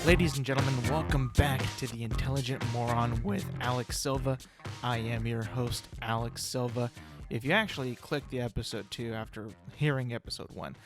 Ladies and gentlemen, welcome back to the Intelligent Moron with Alex Silva. I am your host, Alex Silva. If you actually clicked the episode 2 after hearing episode 1,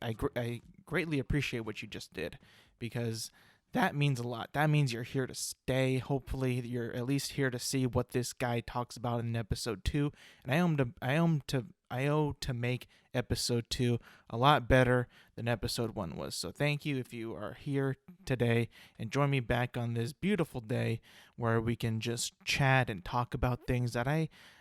I greatly appreciate what you just did, because that means a lot. That means you're here to stay. Hopefully, you're at least here to see what this guy talks about in episode 2. And I owe to make episode 2 a lot better than episode 1 was. So thank you if you are here today and join me back on this beautiful day where we can just chat and talk about things that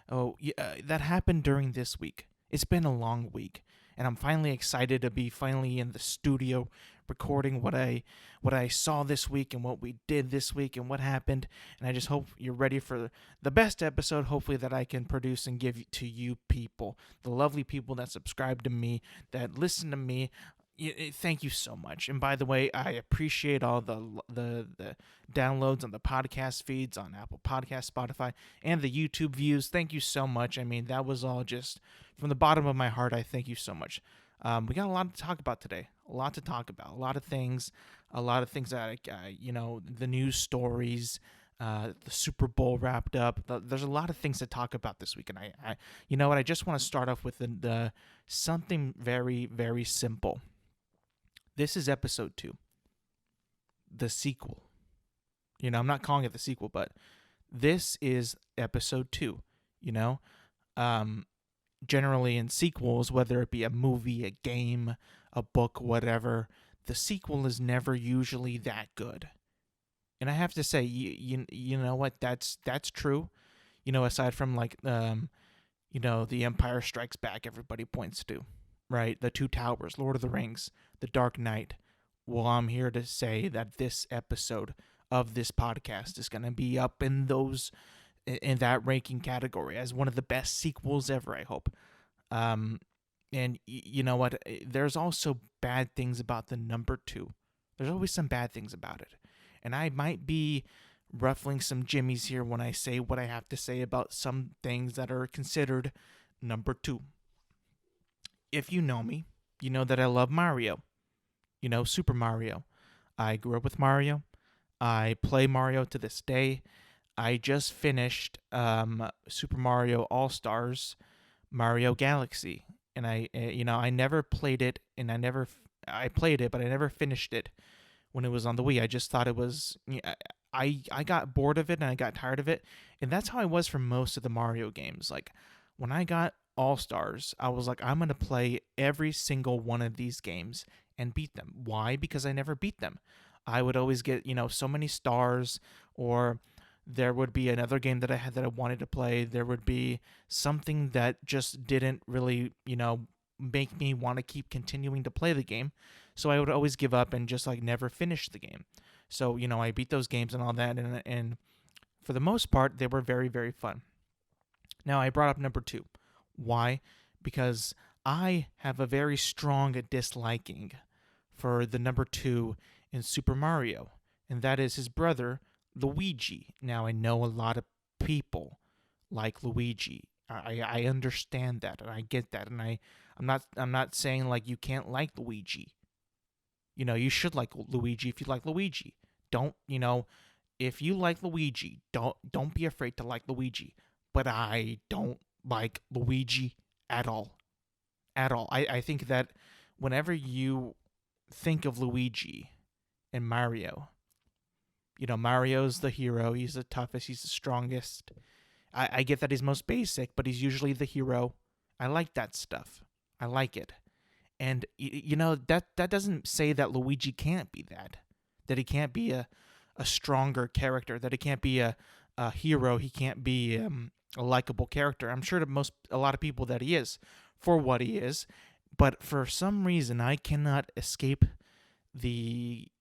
that happened during this week. It's been a long week, and I'm finally excited to be finally in the studio recording what I saw this week and what we did this week and what happened. And I just hope you're ready for the best episode, hopefully, that I can produce and give to you people, the lovely people that subscribe to me, that listen to me. Thank you so much. And by the way, I appreciate all the downloads on the podcast feeds on Apple Podcasts, Spotify, and the YouTube views. Thank you so much. I mean, that was all just from the bottom of my heart. I thank you so much. We got a lot to talk about today. A lot to talk about. A lot of things that the news stories. The Super Bowl wrapped up. There's a lot of things to talk about this week, and I just want to start off with the something very, very simple. This is episode 2, the sequel. I'm not calling it the sequel, but this is episode 2. Generally in sequels, whether it be a movie, a game, a book, whatever, the sequel is never usually that good. And I have to say, you know what? That's true. Aside from The Empire Strikes Back, everybody points to, right? The Two Towers, Lord of the Rings, The Dark Knight. Well, I'm here to say that this episode of this podcast is going to be up in that ranking category as one of the best sequels ever, I hope. And you know what? There's also bad things about the number 2. There's always some bad things about it. And I might be ruffling some jimmies here when I say what I have to say about some things that are considered number 2. If you know me, you know that I love Mario. Super Mario. I grew up with Mario. I play Mario to this day. I just finished Super Mario All-Stars Mario Galaxy. And I never played it, and I played it, but I never finished it when it was on the Wii. I just thought it was, I got bored of it and I got tired of it. And that's how I was for most of the Mario games. Like, when I got All-Stars, I was like, I'm going to play every single one of these games and beat them. Why? Because I never beat them. I would always get, so many stars, or there would be another game that I had that I wanted to play. There would be something that just didn't really, make me want to keep continuing to play the game. So I would always give up and just never finish the game. So, I beat those games and all that. And for the most part, they were very, very fun. Now, I brought up number 2. Why? Because I have a very strong disliking for the number 2 in Super Mario. And that is his brother, Luigi. Now, I know a lot of people like Luigi. I understand that, and I get that, and I'm not saying you can't like Luigi. You should like Luigi if you like Luigi. Don't, if you like Luigi, don't be afraid to like Luigi. But I don't like Luigi at all. At all. I think that whenever you think of Luigi and Mario, Mario's the hero. He's the toughest. He's the strongest. I get that he's most basic, but he's usually the hero. I like that stuff. I like it. And, that doesn't say that Luigi can't be that he can't be a stronger character, that he can't be a hero, he can't be a likable character. I'm sure to a lot of people that he is for what he is, but for some reason I cannot escape the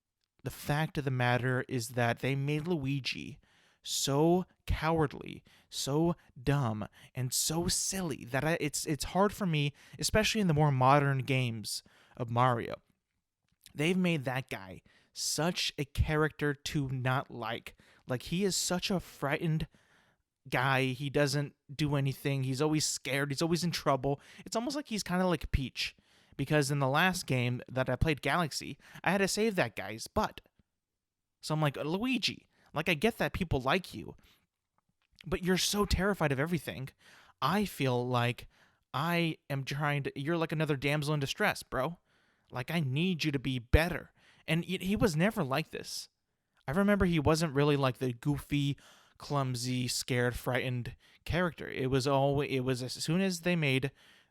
fact of the matter is that they made Luigi so cowardly, so dumb, and so silly that it's hard for me, especially in the more modern games of Mario. They've made that guy such a character to not like. Like, he is such a frightened guy. He doesn't do anything. He's always scared. He's always in trouble. It's almost like he's kind of like Peach. Because in the last game that I played, Galaxy, I had to save that guy's butt. So I'm like, Luigi, like I get that people like you, but you're so terrified of everything. I feel like I am trying to. You're like another damsel in distress, bro. Like I need you to be better. And he was never like this. I remember he wasn't really like the goofy, clumsy, scared, frightened character. It was as soon as they made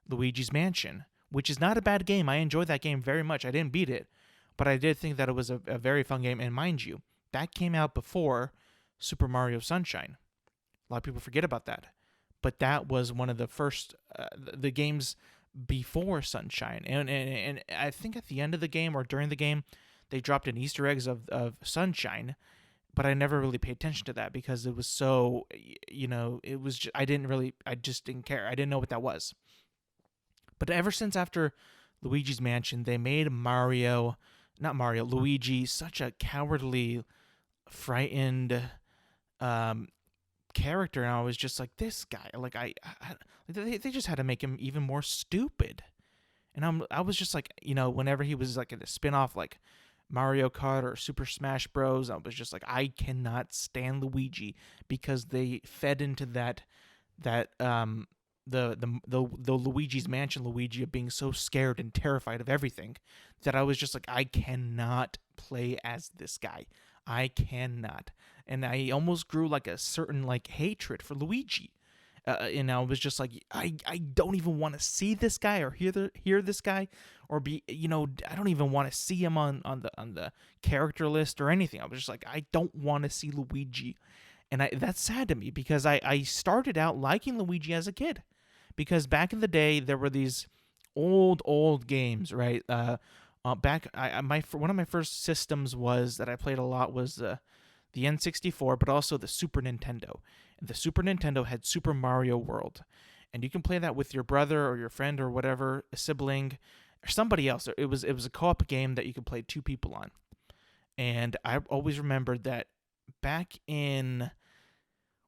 Luigi's Mansion, which is not a bad game. I enjoyed that game very much. I didn't beat it, but I did think that it was a very fun game. And mind you, that came out before Super Mario Sunshine. A lot of people forget about that, but that was one of the first the games before Sunshine. And I think at the end of the game or during the game, they dropped in Easter eggs of Sunshine, but I never really paid attention to that because it was so, it was just, I just didn't care. I didn't know what that was. But ever since after Luigi's Mansion, they made Luigi such a cowardly, frightened character, and I was just like, this guy, like they just had to make him even more stupid. And I was just like, whenever he was like in a spin-off like Mario Kart or Super Smash Bros, I was just like, I cannot stand Luigi because they fed into that the Luigi's Mansion Luigi of being so scared and terrified of everything that I was just like, I cannot play as this guy. I cannot. And I almost grew like a certain like hatred for Luigi. And I was just like, I don't even want to see this guy or hear this guy or be, I don't even want to see him on the character list or anything. I was just like, I don't want to see Luigi. And that's sad to me because I started out liking Luigi as a kid because back in the day there were these old games, right? One of my first systems was that I played a lot was the N64, but also the Super Nintendo. And the Super Nintendo had Super Mario World, and you can play that with your brother or your friend or whatever, a sibling or somebody else. It was a co-op game that you could play two people on. And I always remembered that back in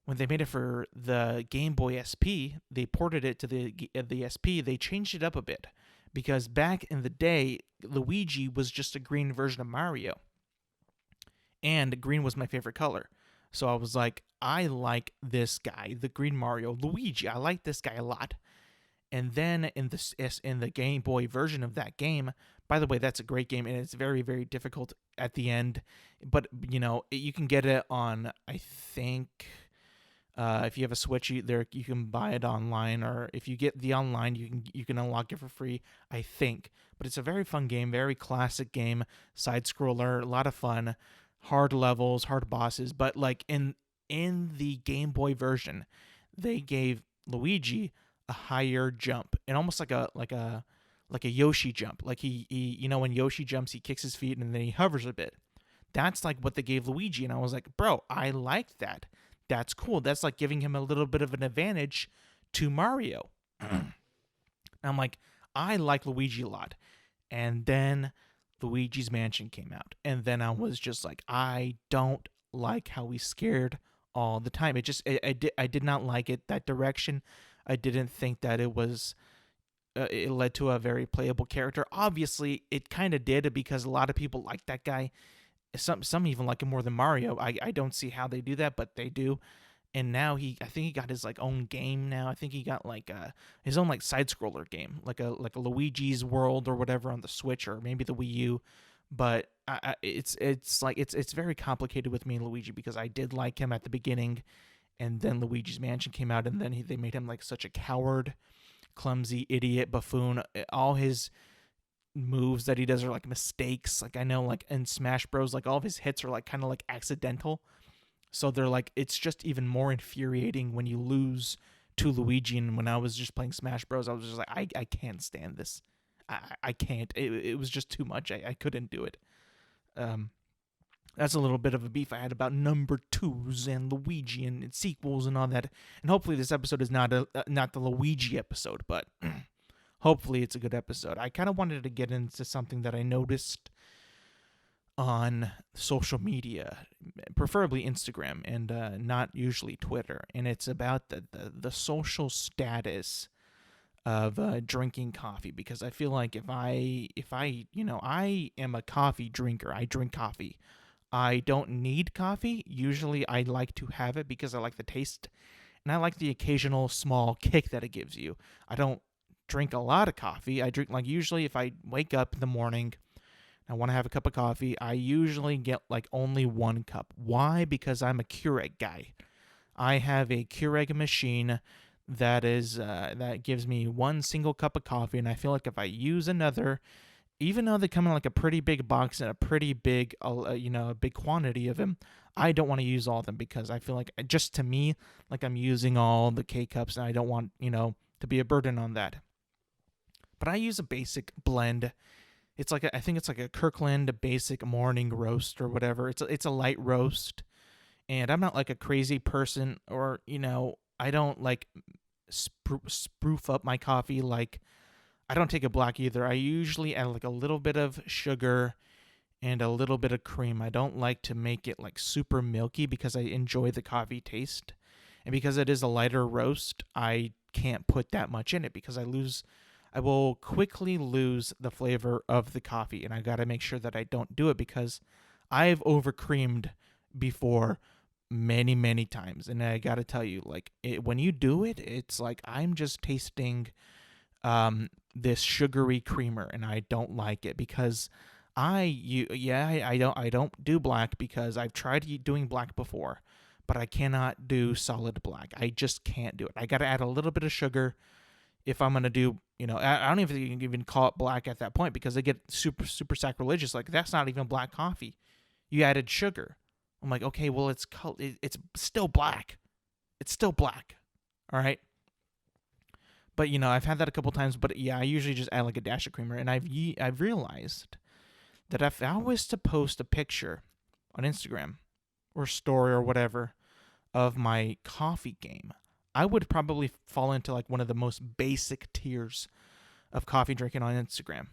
when they made it for the Game Boy SP, they ported it to the SP. They changed it up a bit because back in the day, Luigi was just a green version of Mario, and green was my favorite color. So I was like, I like this guy, the Green Mario, Luigi. I like this guy a lot. And then in the Game Boy version of that game, by the way, that's a great game, and it's very, very difficult at the end. But, you can get it on, I think, if you have a Switch, you can buy it online, or if you get the online, you can unlock it for free, I think. But it's a very fun game, very classic game, side-scroller, a lot of fun, hard levels, hard bosses. But, like, in the Game Boy version, they gave Luigi a higher jump, and almost like a Yoshi jump. Like he when Yoshi jumps, he kicks his feet and then he hovers a bit. That's like what they gave Luigi, and I was like, bro, I like that. That's cool. That's like giving him a little bit of an advantage to Mario. I'm like, I like Luigi a lot. And then Luigi's Mansion came out, and then I was just like, I don't like how he's scared all the time. I did not like it, that direction. I didn't think that it was it led to a very playable character. Obviously, it kind of did because a lot of people like that guy. Some even like him more than Mario. I don't see how they do that, but they do. And now I think he got his like own game now. I think he got like his own like side scroller game, like a Luigi's World or whatever on the Switch or maybe the Wii U. But it's very complicated with me and Luigi because I did like him at the beginning, and then Luigi's Mansion came out, and then they made him like such a coward, clumsy idiot buffoon. All his moves that he does are like mistakes. Like I know, like in Smash Bros, like all of his hits are like kind of like accidental. So they're like, it's just even more infuriating when you lose to Luigi. And when I was just playing Smash Bros, I was just like, I can't stand this. I can't. It was just too much. I couldn't do it. That's a little bit of a beef I had about number twos and Luigi and sequels and all that. And hopefully this episode is not the Luigi episode, but hopefully it's a good episode. I kind of wanted to get into something that I noticed on social media, preferably Instagram and not usually Twitter. And it's about the social status of drinking coffee, because I feel like if I am a coffee drinker, I drink coffee. I don't need coffee. Usually I like to have it because I like the taste and I like the occasional small kick that it gives you. I don't drink a lot of coffee. I drink, like, usually if I wake up in the morning, I want to have a cup of coffee, I usually get like only 1 cup. Why? Because I'm a Keurig guy. I have a Keurig machine that gives me one single cup of coffee, and I feel like if I use another, even though they come in like a pretty big box and a pretty big, a big quantity of them, I don't want to use all of them because I feel like, just to me, like I'm using all the K cups, and I don't want, to be a burden on that. But I use a basic blend. It's like I think it's like a Kirkland basic morning roast or whatever. It's a light roast, and I'm not like a crazy person, or I don't like spruce up my coffee. Like, I don't take it black either. I usually add like a little bit of sugar and a little bit of cream. I don't like to make it like super milky because I enjoy the coffee taste. And because it is a lighter roast, I can't put that much in it because I will quickly lose the flavor of the coffee. And I got to make sure that I don't do it because I've overcreamed before many, many times. And I got to tell you, like, when you do it, it's like I'm just tasting this sugary creamer, and I don't like it because I don't do black because I've tried doing black before, but I cannot do solid black. I just can't do it. I got to add a little bit of sugar if I'm gonna do, I don't even think you can even call it black at that point because they get super, super sacrilegious. Like, that's not even black coffee. You added sugar. I'm like, okay, well, it's still black. It's still black. All right. But I've had that a couple times. But yeah, I usually just add like a dash of creamer, and I've realized that if I was to post a picture on Instagram or story or whatever of my coffee game, I would probably fall into like one of the most basic tiers of coffee drinking on Instagram.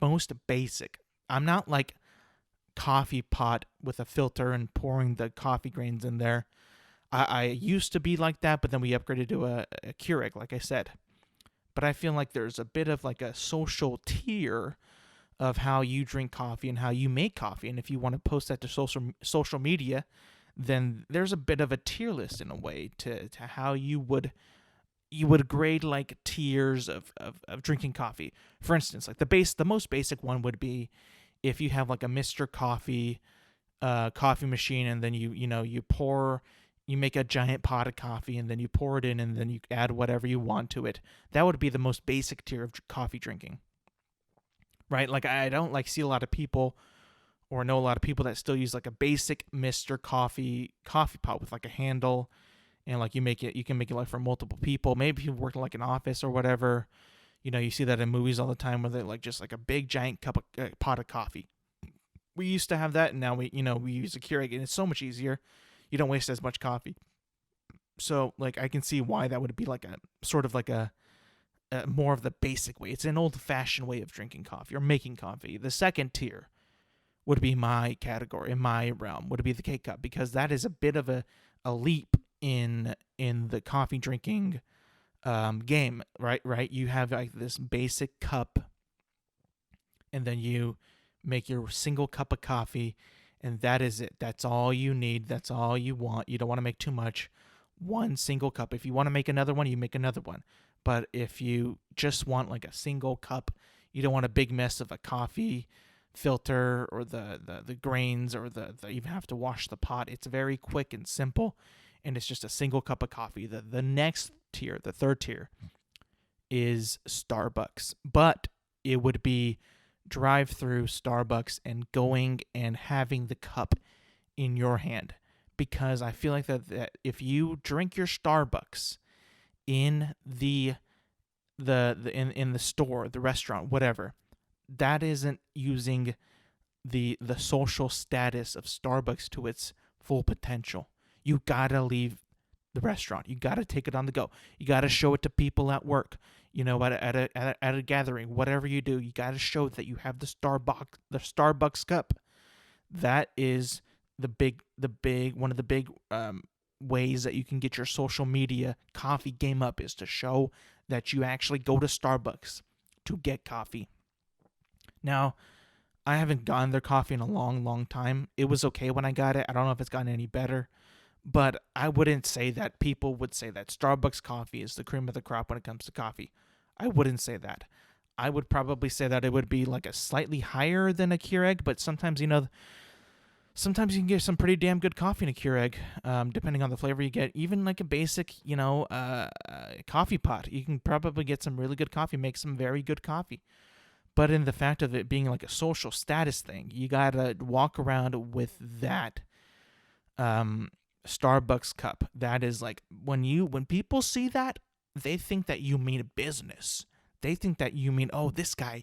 Most basic. I'm not like coffee pot with a filter and pouring the coffee grains in there. I used to be like that, but then we upgraded to a Keurig, like I said. But I feel like there's a bit of like a social tier of how you drink coffee and how you make coffee. And if you want to post that to social media, then there's a bit of a tier list in a way to how you would grade like tiers of drinking coffee. For instance, like the most basic one would be if you have like a Mr. Coffee coffee machine, and then you make a giant pot of coffee, and then you pour it in, and then you add whatever you want to it. That would be the most basic tier of coffee drinking. Right? Like, I don't like see a lot of people, or know a lot of people that still use like a basic Mr. Coffee pot with like a handle, and like you can make it like for multiple people. Maybe if you work in like an office or whatever, you see that in movies all the time where they like just like a big giant pot of coffee. We used to have that, and now we use a Keurig, and it's so much easier. You don't waste as much coffee. So like I can see why that would be like a sort of like a more of the basic way. It's an old-fashioned way of drinking coffee or making coffee. The second tier would be my category, in my realm, would be the K-Cup, because that is a bit of a leap in the coffee drinking game, right? You have like this basic cup, and then you make your single cup of coffee, and that is it. That's all you need. That's all you want. You don't want to make too much. One single cup. If you want to make another one, you make another one. But if you just want like a single cup, you don't want a big mess of a coffee filter or the grains, or the even have to wash the pot. It's very quick and simple, and it's just a single cup of coffee. The next tier, the third tier, is Starbucks. But it would be drive-through Starbucks and going and having the cup in your hand, because I feel like that if you drink your Starbucks in the in the store, the restaurant, whatever, that isn't using the social status of Starbucks to its full potential. You gotta leave the restaurant. You gotta take it on the go. You gotta show it to people at work. At a gathering, whatever you do, you gotta show that you have the Starbucks cup. That is one of the big ways that you can get your social media coffee game up, is to show that you actually go to Starbucks to get coffee. Now, I haven't gotten their coffee in a long, long time. It was okay when I got it. I don't know if it's gotten any better, but I wouldn't say that people would say that Starbucks coffee is the cream of the crop when it comes to coffee. I wouldn't say that. I would probably say that it would be like a slightly higher than a Keurig, but sometimes, sometimes you can get some pretty damn good coffee in a Keurig, depending on the flavor you get. Even like a basic, coffee pot. You can probably get some really good coffee, make some very good coffee. But in the fact of it being like a social status thing, you gotta walk around with that Starbucks cup. That is like when people see that, they think that you mean business. They think that you mean, oh, this guy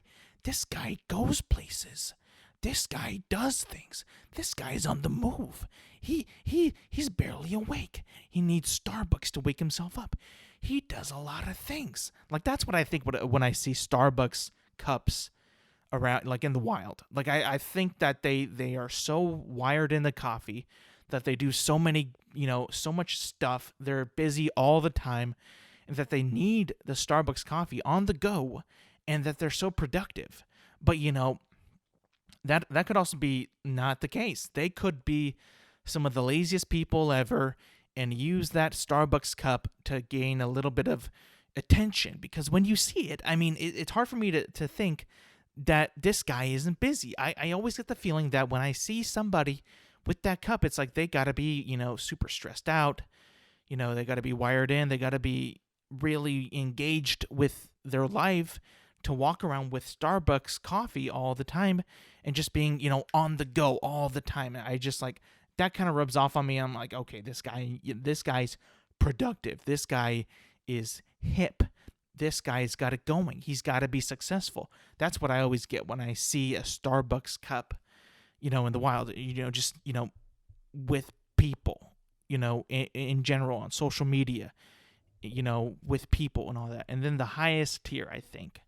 goes places. This guy does things. This guy's on the move. He's barely awake. He needs Starbucks to wake himself up. He does a lot of things. Like that's what I think when I see Starbucks cups around, like in the wild. Like I think that they are so wired in the coffee that they do so many, so much stuff. They're busy all the time, and that they need the Starbucks coffee on the go, and that they're so productive. But that could also be not the case. They could be some of the laziest people ever and use that Starbucks cup to gain a little bit of attention. Because when you see it, I mean, it's hard for me to think that this guy isn't busy. I always get the feeling that when I see somebody with that cup, it's like they got to be, super stressed out. They got to be wired in. They got to be really engaged with their life to walk around with Starbucks coffee all the time and just being, on the go all the time. I just like that kind of rubs off on me. I'm like, okay, this guy's productive. This guy is hip. This guy's got it going. He's got to be successful. That's what I always get when I see a Starbucks cup, in the wild, just, with people, in general on social media, with people and all that. And then the highest tier, I think,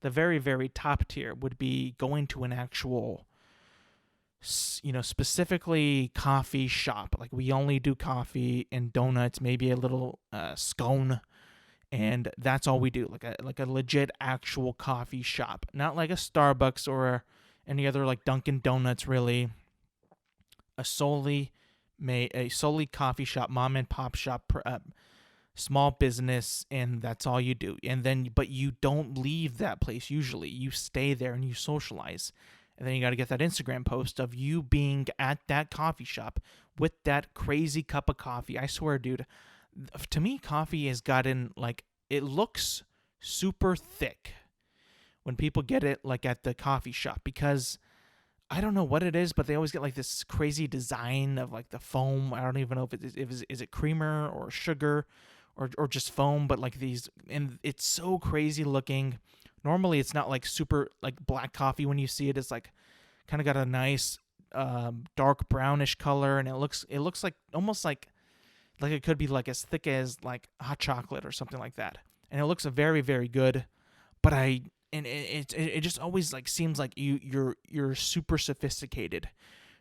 the very, very top tier would be going to an actual, specifically coffee shop. Like we only do coffee and donuts, maybe a little scone, and that's all we do. Like a legit actual coffee shop, not like a Starbucks or any other like Dunkin' Donuts. Really, a solely coffee shop, mom and pop shop, small business, and that's all you do. And then, but you don't leave that place. Usually, you stay there and you socialize. And then you got to get that Instagram post of you being at that coffee shop with that crazy cup of coffee. I swear, dude, to me, coffee has gotten, like, it looks super thick when people get it, like, at the coffee shop, because I don't know what it is, but they always get, like, this crazy design of, like, the foam. I don't even know is it creamer or sugar or just foam, but, like, these, and it's so crazy looking. Normally, it's not, like, super, like, black coffee when you see it. It's, like, kind of got a nice dark brownish color, and it looks like almost like it could be, like, as thick as, like, hot chocolate or something like that. And it looks very, very good. But it just always, like, seems like you're super sophisticated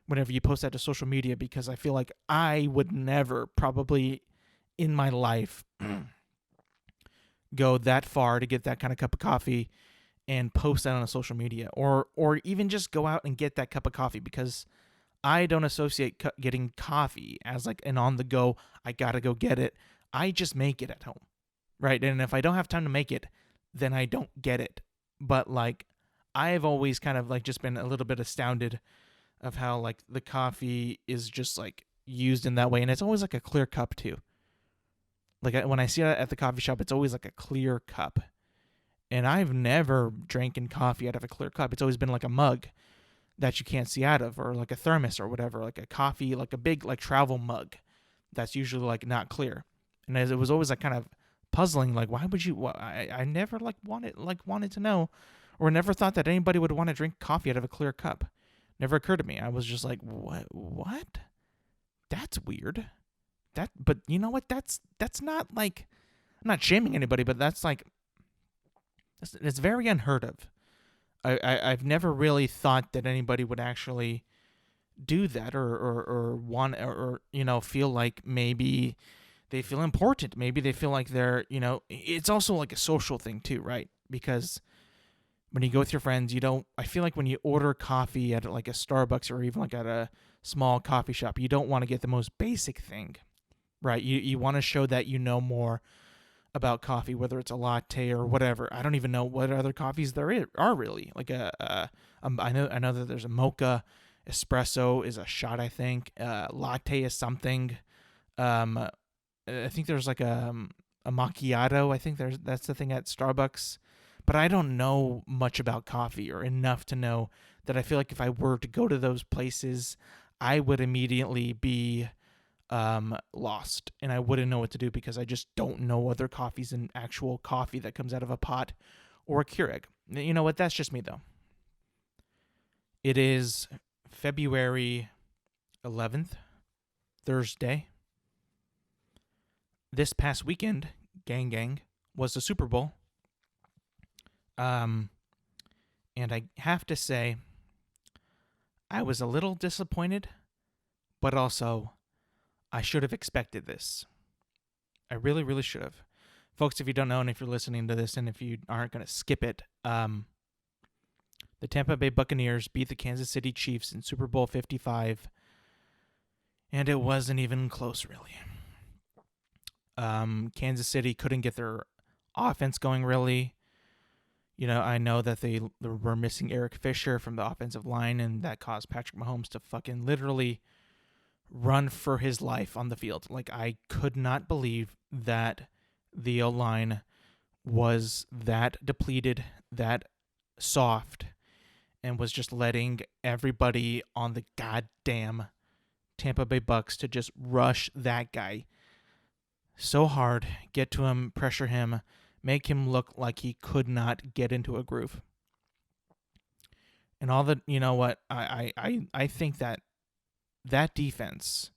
whenever you post that to social media, because I feel like I would never probably in my life go that far to get that kind of cup of coffee and post that on a social media, or even just go out and get that cup of coffee, because I don't associate getting coffee as like an on the go, I gotta go get it. I just make it at home, right? And if I don't have time to make it, then I don't get it. But like, I've always kind of like just been a little bit astounded of how like the coffee is just like used in that way, and it's always like a clear cup too. Like when I see it at the coffee shop, it's always like a clear cup. And I've never drinking coffee out of a clear cup. It's always been like a mug that you can't see out of, or like a thermos or whatever, like a coffee, like a big like travel mug that's usually like not clear. And as it was always like kind of puzzling, like why would you? I never wanted to know, or never thought that anybody would want to drink coffee out of a clear cup. Never occurred to me. I was just like, what? That's weird. But you know what? That's not like, I'm not shaming anybody, but that's like, it's very unheard of. I've never really thought that anybody would actually do that, or want, or feel like maybe they feel important. Maybe they feel like they're, it's also like a social thing too, right? Because when you go with your friends, you don't. I feel like when you order coffee at like a Starbucks or even like at a small coffee shop, you don't want to get the most basic thing, right? You want to show that you know more about coffee, whether it's a latte or whatever. I don't even know what other coffees there are really. Like I know that there's a mocha, espresso is a shot. I think latte is something. I think there's like a macchiato. I think that's the thing at Starbucks. But I don't know much about coffee or enough to know that I feel like if I were to go to those places, I would immediately be lost and I wouldn't know what to do because I just don't know other coffees and actual coffee that comes out of a pot or a Keurig. You know what? That's just me though. It is February 11th, Thursday. This past weekend, gang, was the Super Bowl. And I have to say, I was a little disappointed, but also I should have expected this. I really, really should have. Folks, if you don't know, and if you're listening to this, and if you aren't going to skip it, the Tampa Bay Buccaneers beat the Kansas City Chiefs in Super Bowl 55, and it wasn't even close, really. Kansas City couldn't get their offense going, really. You know, I know that they were missing Eric Fisher from the offensive line, and that caused Patrick Mahomes to fucking literally run for his life on the field. Like, I could not believe that the O-line was that depleted, that soft, and was just letting everybody on the goddamn Tampa Bay Bucks to just rush that guy so hard, get to him, pressure him, make him look like he could not get into a groove. And all the, you know what, I think that defense,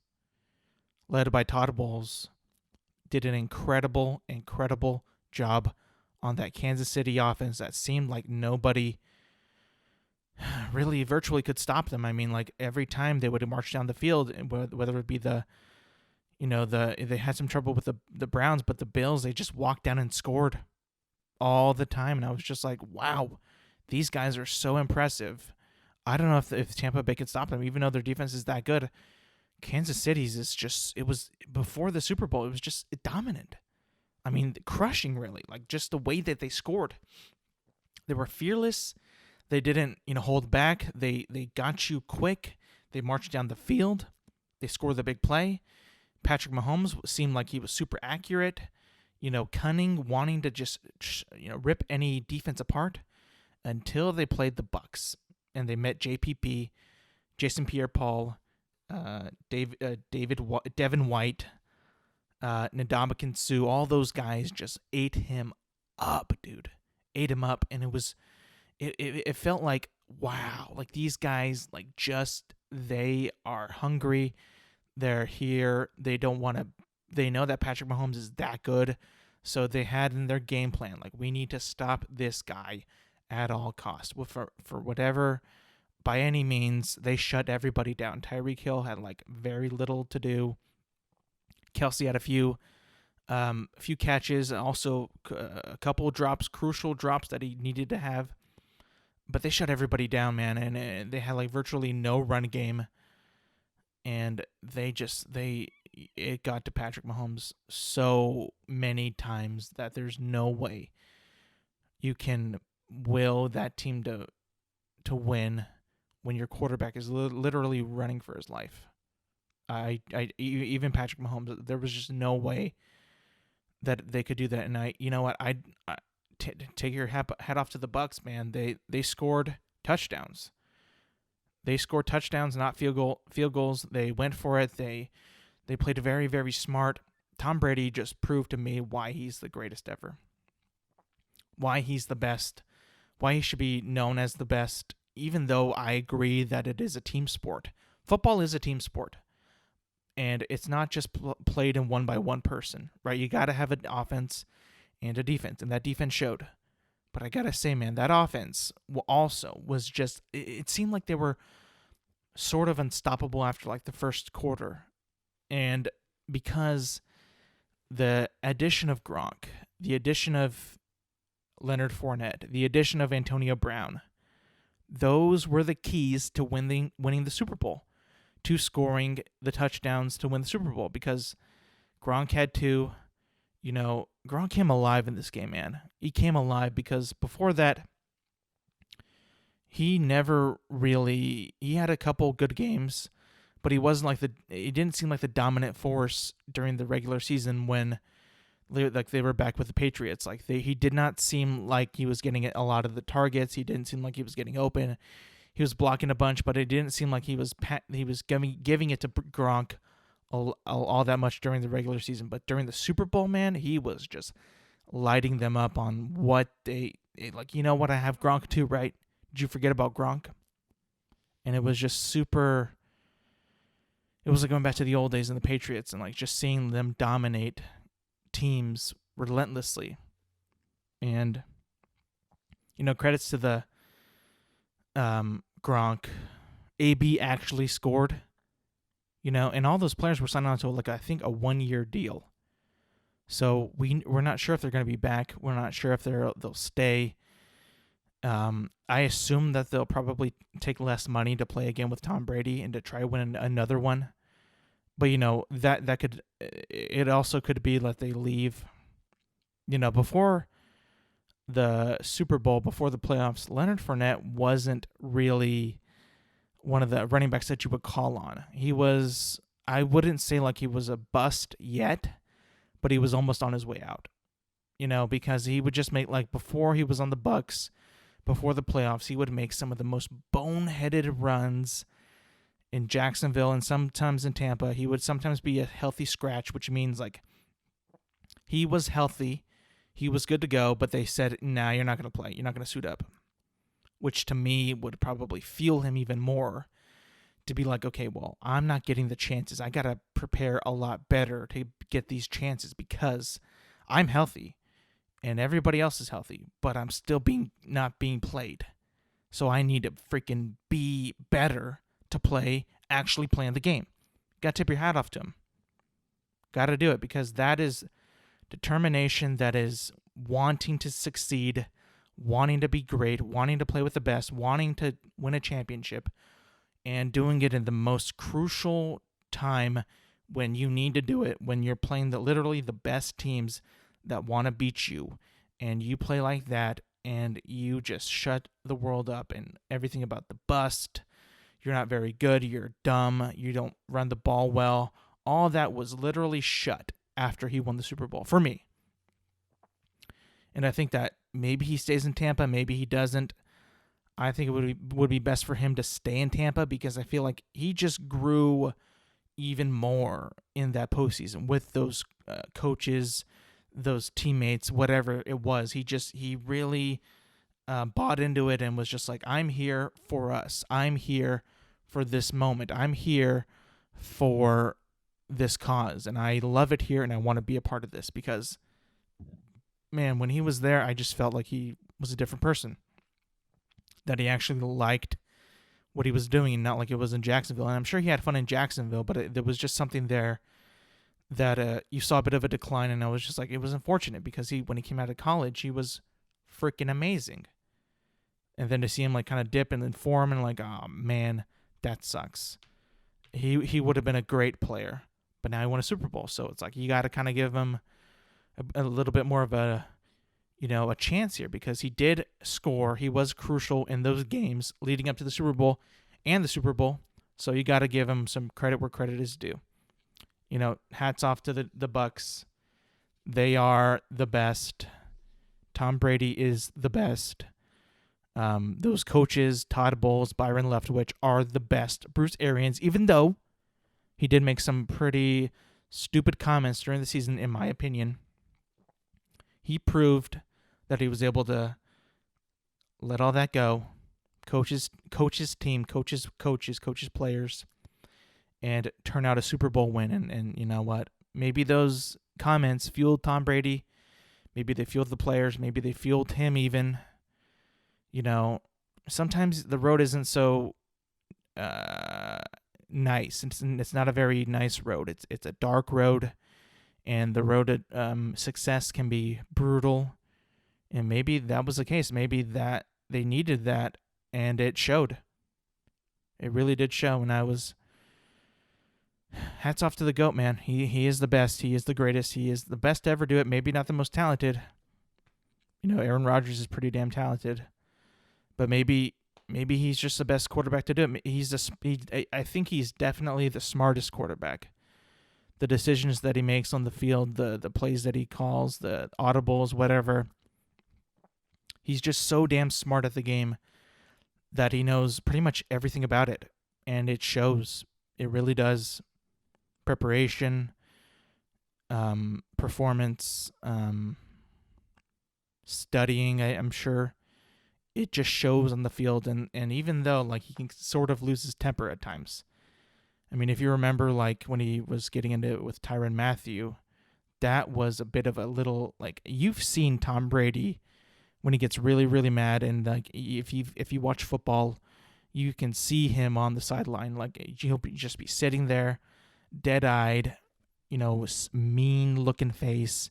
led by Todd Bowles, did an incredible job on that Kansas City offense that seemed like nobody really virtually could stop them. I mean, like every time they would march down the field, whether it be they had some trouble with the Browns, but the Bills, they just walked down and scored all the time. And I was just like, wow, these guys are so impressive. I don't know if Tampa Bay could stop them, even though their defense is that good. Kansas City's is just, it was, before the Super Bowl, it was just dominant. I mean, crushing, really. Like, just the way that they scored. They were fearless. They didn't, hold back. They got you quick. They marched down the field. They scored the big play. Patrick Mahomes seemed like he was super accurate, cunning, wanting to just, rip any defense apart until they played the Bucs. And they met JPP, Jason Pierre-Paul, Devin White, Ndamukong Suh. All those guys just ate him up, dude. Ate him up, and it felt like, wow, like these guys, like just, they are hungry. They're here. They don't want to. They know that Patrick Mahomes is that good, so they had in their game plan, like, we need to stop this guy at all costs. Well, for whatever, by any means, they shut everybody down. Tyreek Hill had like very little to do. Kelsey had a few catches, and also a couple drops, crucial drops that he needed to have. But they shut everybody down, man, and they had like virtually no run game. And it got to Patrick Mahomes so many times that there's no way you can will that team to win when your quarterback is literally running for his life. Even Patrick Mahomes, there was just no way that they could do that. And you know what, take your hat off to the Bucs, man. They scored touchdowns. They scored touchdowns, not field goals. They went for it. They played very, very smart. Tom Brady just proved to me why he's the greatest ever. Why he's the best. Why he should be known as the best, even though I agree that it is a team sport. Football is a team sport. And it's not just played in one by one person, right? You got to have an offense and a defense, and that defense showed. But I got to say, man, that offense also was just, it seemed like they were sort of unstoppable after like the first quarter. And because the addition of Gronk, the addition of Leonard Fournette, the addition of Antonio Brown. Those were the keys to winning the Super Bowl, to scoring the touchdowns to win the Super Bowl, because Gronk had to, Gronk came alive in this game, man. He came alive because before that, he never really, he had a couple good games, but he didn't seem like the dominant force during the regular season when they were back with the Patriots. He did not seem like he was getting a lot of the targets. He didn't seem like he was getting open. He was blocking a bunch, but it didn't seem like he was giving it to Gronk all that much during the regular season. But during the Super Bowl, man, he was just lighting them up on what I have Gronk too, right? Did you forget about Gronk? And it was just super. It was like going back to the old days in the Patriots and just seeing them dominate teams relentlessly. And credits to the Gronk. AB actually scored, and all those players were signed on to I think a 1-year deal. So we're not sure if they're going to be back. We're not sure if they'll stay. I assume that they'll probably take less money to play again with Tom Brady and to try win another one. But that could, it also could be that they leave. Before the Super Bowl, before the playoffs, Leonard Fournette wasn't really one of the running backs that you would call on. He was, I wouldn't say he was a bust yet, but he was almost on his way out. Because he would just make before he was on the Bucs, before the playoffs, he would make some of the most boneheaded runs in Jacksonville and sometimes in Tampa. He would sometimes be a healthy scratch, which means he was healthy, he was good to go, but they said, nah, you're not going to play. You're not going to suit up. Which to me would probably fuel him even more to be okay, well, I'm not getting the chances. I got to prepare a lot better to get these chances because I'm healthy and everybody else is healthy, but I'm still not being played. So I need to freaking be better to actually play in the game. Got to tip your hat off to him. Got to do it because that is determination, that is wanting to succeed, wanting to be great, wanting to play with the best, wanting to win a championship, and doing it in the most crucial time when you need to do it, when you're playing literally the best teams that want to beat you, and you play like that, and you just shut the world up and everything about the bust. You're not very good, you're dumb, you don't run the ball well. All that was literally shut after he won the Super Bowl, for me. And I think that maybe he stays in Tampa, maybe he doesn't. I think it would be best for him to stay in Tampa because I feel like he just grew even more in that postseason with those coaches, those teammates, whatever it was. He really bought into it and was just I'm here for us. I'm here for this moment. I'm here for this cause, and I love it here, and I want to be a part of this because, man, when he was there, I just felt like he was a different person, that he actually liked what he was doing, and not like it was in Jacksonville. And I'm sure he had fun in Jacksonville, but there was just something there that you saw a bit of a decline, and I was just it was unfortunate because when he came out of college, he was freaking amazing. And then to see him kind of dip and then form and oh man, that sucks. He would have been a great player, but now he won a Super Bowl, so it's you got to kind of give him a little bit more of a chance here because he did score. He was crucial in those games leading up to the Super Bowl and the Super Bowl, so you got to give him some credit where credit is due. Hats off to the Bucs. They are the best. Tom Brady is the best. Those coaches, Todd Bowles, Byron Leftwich, are the best. Bruce Arians, even though he did make some pretty stupid comments during the season, in my opinion, he proved that he was able to let all that go. Coaches team, coaches players, and turn out a Super Bowl win. And you know what? Maybe those comments fueled Tom Brady. Maybe they fueled the players. Maybe they fueled him even. Sometimes the road isn't so nice. It's not a very nice road. It's a dark road, and the road to success can be brutal. And maybe that was the case. Maybe that they needed that, and it showed. It really did show. And I was hats off to the GOAT, man. He is the best. He is the greatest. He is the best to ever do it. Maybe not the most talented. Aaron Rodgers is pretty damn talented, but maybe he's just the best quarterback to do it. I think he's definitely the smartest quarterback. The decisions that he makes on the field, the plays that he calls, the audibles, whatever. He's just so damn smart at the game that he knows pretty much everything about it, and it shows. It really does. Preparation, performance, studying, I'm sure it just shows on the field. And even though like he can sort of lose his temper at times. I mean, if you remember like when he was getting into it with Tyrann Mathieu, that was a bit of a little like you've seen Tom Brady when he gets really, really mad, and like if you watch football, you can see him on the sideline. Like he'll just be sitting there, dead-eyed, mean-looking face,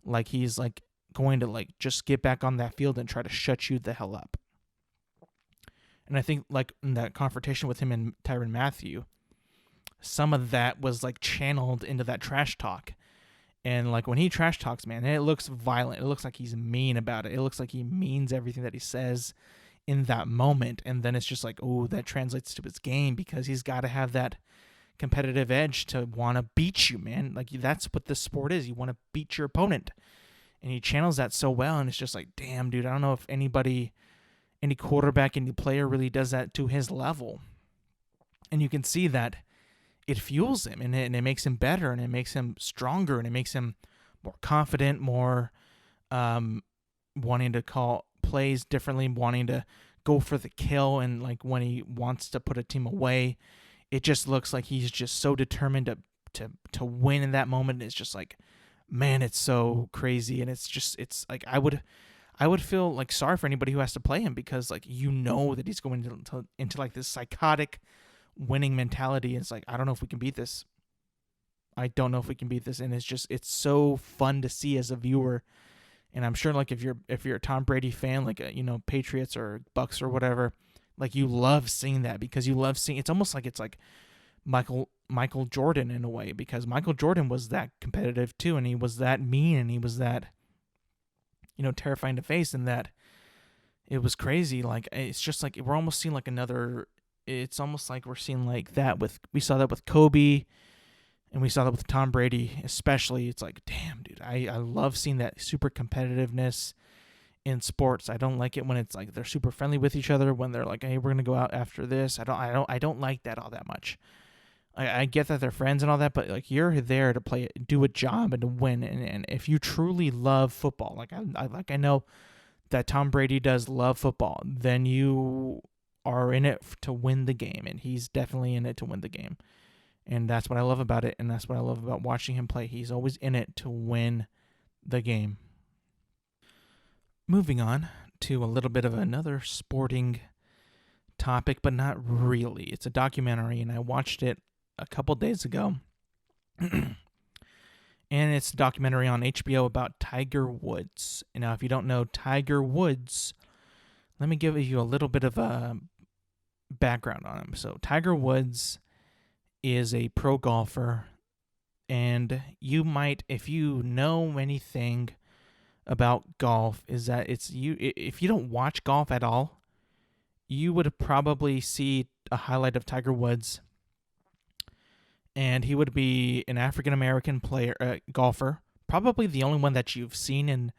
like he's like going to like just get back on that field and try to shut you the hell up. And I think like in that confrontation with him and Tyrann Mathieu, some of that was like channeled into that trash talk. And like when he trash talks, man, it looks violent. It looks like he's mean about it. It looks like he means everything that he says in that moment. And then it's just like, oh, that translates to his game because he's got to have that competitive edge to want to beat you, man. Like that's what this sport is. You want to beat your opponent. And he channels that so well. And it's just like, damn, dude, I don't know if any quarterback, any player really does that to his level. And you can see that it fuels him, and it makes him better, and it makes him stronger, and it makes him more confident, more wanting to call plays differently, wanting to go for the kill. And like when he wants to put a team away, it just looks like he's just so determined to win in that moment. It's just like, man, it's so crazy. And it's like I would feel like sorry for anybody who has to play him, because like that he's going into like this psychotic winning mentality. It's like, I don't know if we can beat this. And it's so fun to see as a viewer. And I'm sure like if you're a Tom Brady fan, like Patriots or Bucks or whatever, like you love seeing that, because you love seeing, it's almost like it's like Michael Jordan in a way, because Michael Jordan was that competitive too, and he was that mean, and he was that terrifying to face, and that it was crazy. Like it's just like we're almost seeing like another. It's almost like we're seeing like that we saw that with Kobe, and we saw that with Tom Brady especially. It's like, damn, dude, I love seeing that super competitiveness in sports. I don't like it when it's like they're super friendly with each other, when they're like, hey, we're gonna go out after this. I don't like that all that much. I get that they're friends and all that, but like you're there to do a job and to win. And if you truly love football, like I know that Tom Brady does love football, then you are in it to win the game, and he's definitely in it to win the game. And that's what I love about it, and that's what I love about watching him play. He's always in it to win the game. Moving on to a little bit of another sporting topic, but not really. It's a documentary, and I watched it a couple days ago. And it's a documentary on HBO about Tiger Woods. And now, if you don't know Tiger Woods, let me give you a little bit of a background on him. So Tiger Woods is a pro golfer, and you might, if you know anything about golf, is that if you don't watch golf at all, you would probably see a highlight of Tiger Woods, and he would be an African American golfer, probably the only one that you've seen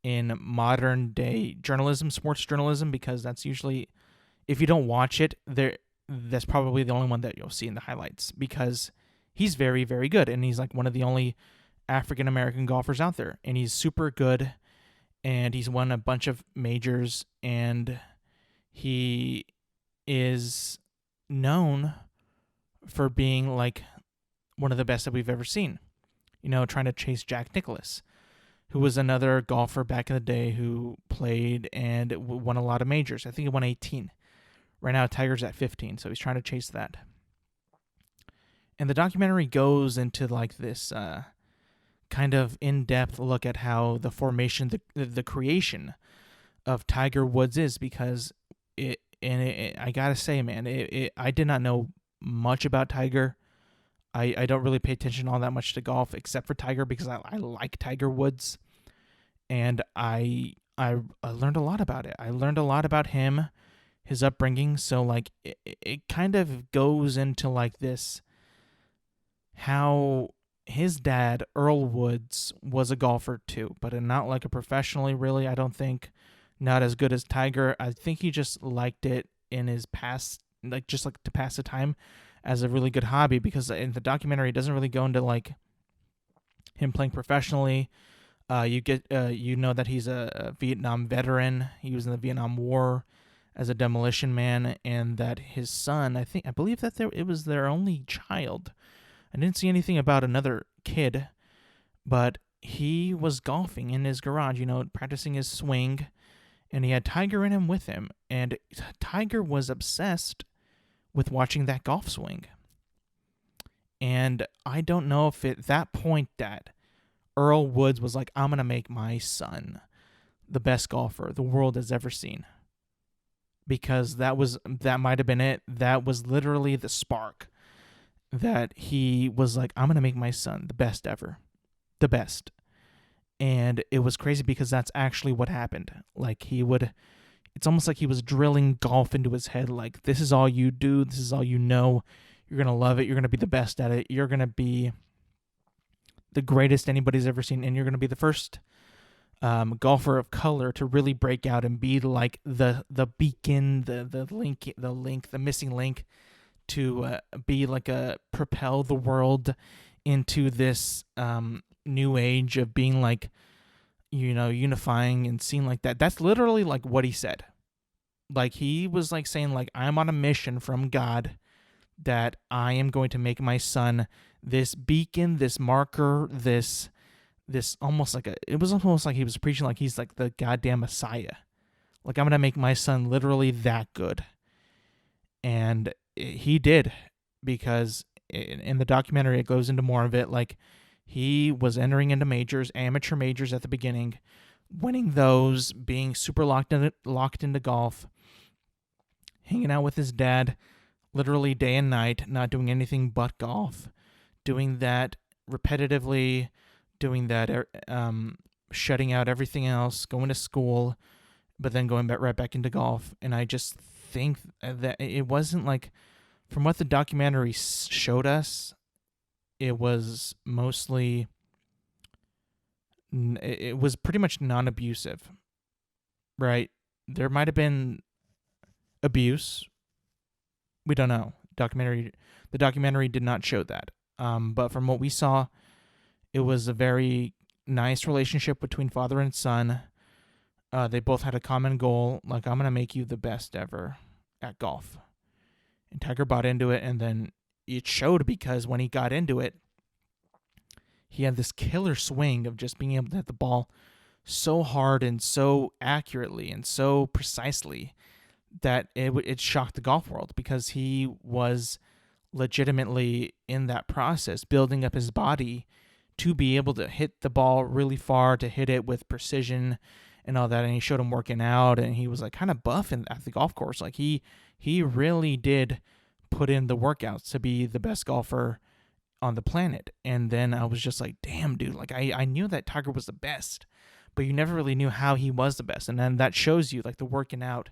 in modern day journalism, sports journalism, because that's usually, if you don't watch it, that's probably the only one that you'll see in the highlights, because he's very, very good, and he's like one of the only African American golfers out there, and he's super good, and he's won a bunch of majors, and he is known for being like one of the best that we've ever seen, trying to chase Jack Nicklaus, who was another golfer back in the day who played and won a lot of majors. I think he won 18. Right now, Tiger's at 15, so he's trying to chase that. And the documentary goes into like this kind of in-depth look at how the formation, the creation of Tiger Woods is, because I gotta say, man, I did not know much about Tiger. I don't really pay attention all that much to golf except for Tiger, because I like Tiger Woods, and I learned a lot about it. I learned a lot about him, his upbringing. So like it kind of goes into like this, how his dad, Earl Woods, was a golfer too, but not like a professionally, really. I don't think, not as good as Tiger. I think he just liked it in his past, like just like to pass the time as a really good hobby, because in the documentary it doesn't really go into like him playing professionally. You know that he's a Vietnam veteran. He was in the Vietnam War as a demolition man, and that his son, I believe that it was their only child. I didn't see anything about another kid, but he was golfing in his garage, practicing his swing, and he had Tiger in him with him, and Tiger was obsessed with watching that golf swing. And I don't know if at that point that Earl Woods was like, I'm going to make my son the best golfer the world has ever seen. Because that might have been it. That was literally the spark that he was like, I'm going to make my son the best ever. The best. And it was crazy because that's actually what happened. Like it's almost like he was drilling golf into his head. Like, this is all you do. This is all you know. You're going to love it. You're going to be the best at it. You're going to be the greatest anybody's ever seen. And you're going to be the first golfer of color to really break out and be like the beacon, the missing link to be like propel the world into this new age of being like, unifying and seeing like that. That's literally like what he said. Like, he was like saying like, I'm on a mission from God that I am going to make my son this beacon, this marker, this almost like it was almost like he was preaching like he's like the goddamn Messiah. Like, I'm going to make my son literally that good. And he did, because in the documentary it goes into more of it. Like, he was entering into majors, amateur majors at the beginning, winning those, being super locked into golf, hanging out with his dad literally day and night, not doing anything but golf, doing that repetitively, doing that, shutting out everything else, going to school, but then going right back into golf. And I just think that it wasn't like, from what the documentary showed us, it was mostly, it was pretty much non-abusive, right? There might have been abuse. We don't know. The documentary did not show that. But from what we saw, it was a very nice relationship between father and son. They both had a common goal, like, I'm going to make you the best ever at golf. And Tiger bought into it, and then it showed, because when he got into it, he had this killer swing of just being able to hit the ball so hard and so accurately and so precisely that it shocked the golf world, because he was legitimately in that process building up his body to be able to hit the ball really far, to hit it with precision and all that. And he showed him working out, and he was like kind of buff at the golf course. Like, he really did put in the workouts to be the best golfer on the planet. And then I was just like, damn, dude, like I knew that Tiger was the best, but you never really knew how he was the best. And then that shows you, like, the working out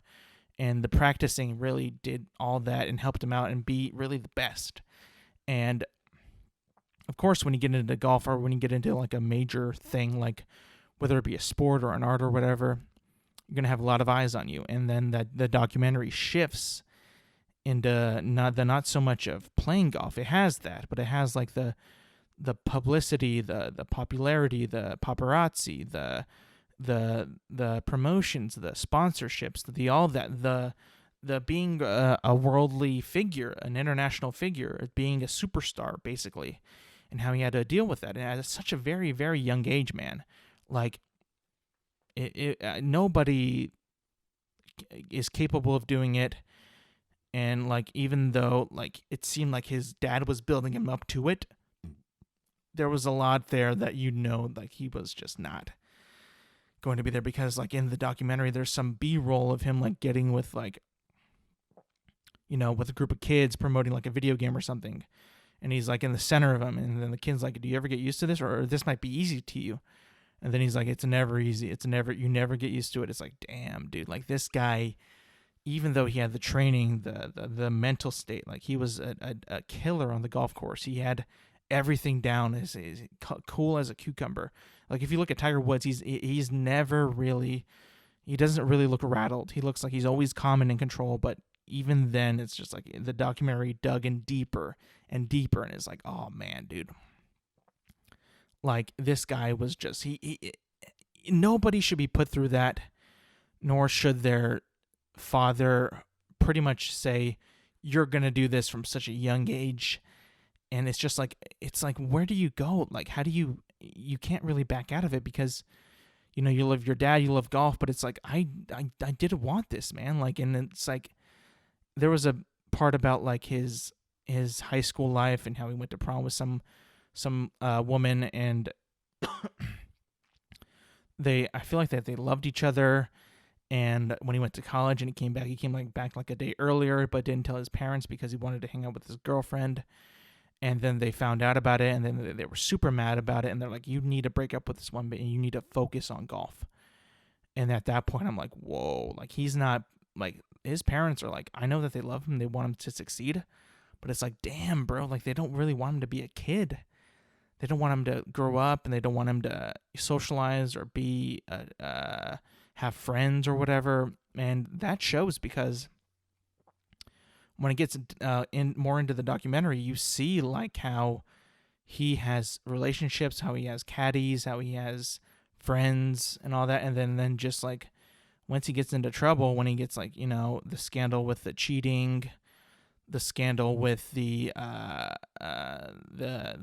and the practicing really did all that and helped him out and be really the best. And of course, when you get into golf, or when you get into like a major thing, like whether it be a sport or an art or whatever, you're going to have a lot of eyes on you. And then the documentary shifts into not so much of playing golf. It has that, but it has like the publicity, the popularity, the paparazzi, the promotions, the sponsorships, the being a worldly figure, an international figure, being a superstar, basically, and how he had to deal with that. And at such a very, very young age, man, like nobody is capable of doing it. And like, even though like it seemed like his dad was building him up to it, there was a lot there that like he was just not going to be there, because like in the documentary there's some B-roll of him like getting with like, with a group of kids promoting like a video game or something, and he's like in the center of them, and then the kid's like, do you ever get used to this, or this might be easy to you? And then he's like, it's never easy, you never get used to it. It's like, damn, dude, like this guy, even though he had the training, the mental state, like he was a killer on the golf course. He had everything down, is cool as a cucumber. Like if you look at Tiger Woods, he's never really, he doesn't really look rattled. He looks like he's always calm and in control, but even then it's just like the documentary dug in deeper and deeper, and it's like, oh man, dude, like this guy was just, he nobody should be put through that, nor should their father pretty much say, you're gonna do this from such a young age. And it's just like, it's like, where do you go? Like, how do you can't really back out of it, because you love your dad, you love golf, but it's like, I didn't want this, man. Like, and it's like, there was a part about like his high school life and how he went to prom with some woman, and I feel like that they loved each other. And when he went to college and he came back like a day earlier, but didn't tell his parents because he wanted to hang out with his girlfriend. And then they found out about it, and then they were super mad about it, and they're like, you need to break up with this woman, and you need to focus on golf. And at that point, I'm like, whoa, like he's not, like his parents are like, I know that they love him, they want him to succeed, but it's like, damn, bro, like they don't really want him to be a kid. They don't want him to grow up, and they don't want him to socialize or be, have friends or whatever. And that shows, because when it gets in more into the documentary, you see like how he has relationships, how he has caddies, how he has friends and all that. And then just like once he gets into trouble, when he gets like, the scandal with the cheating, the scandal with the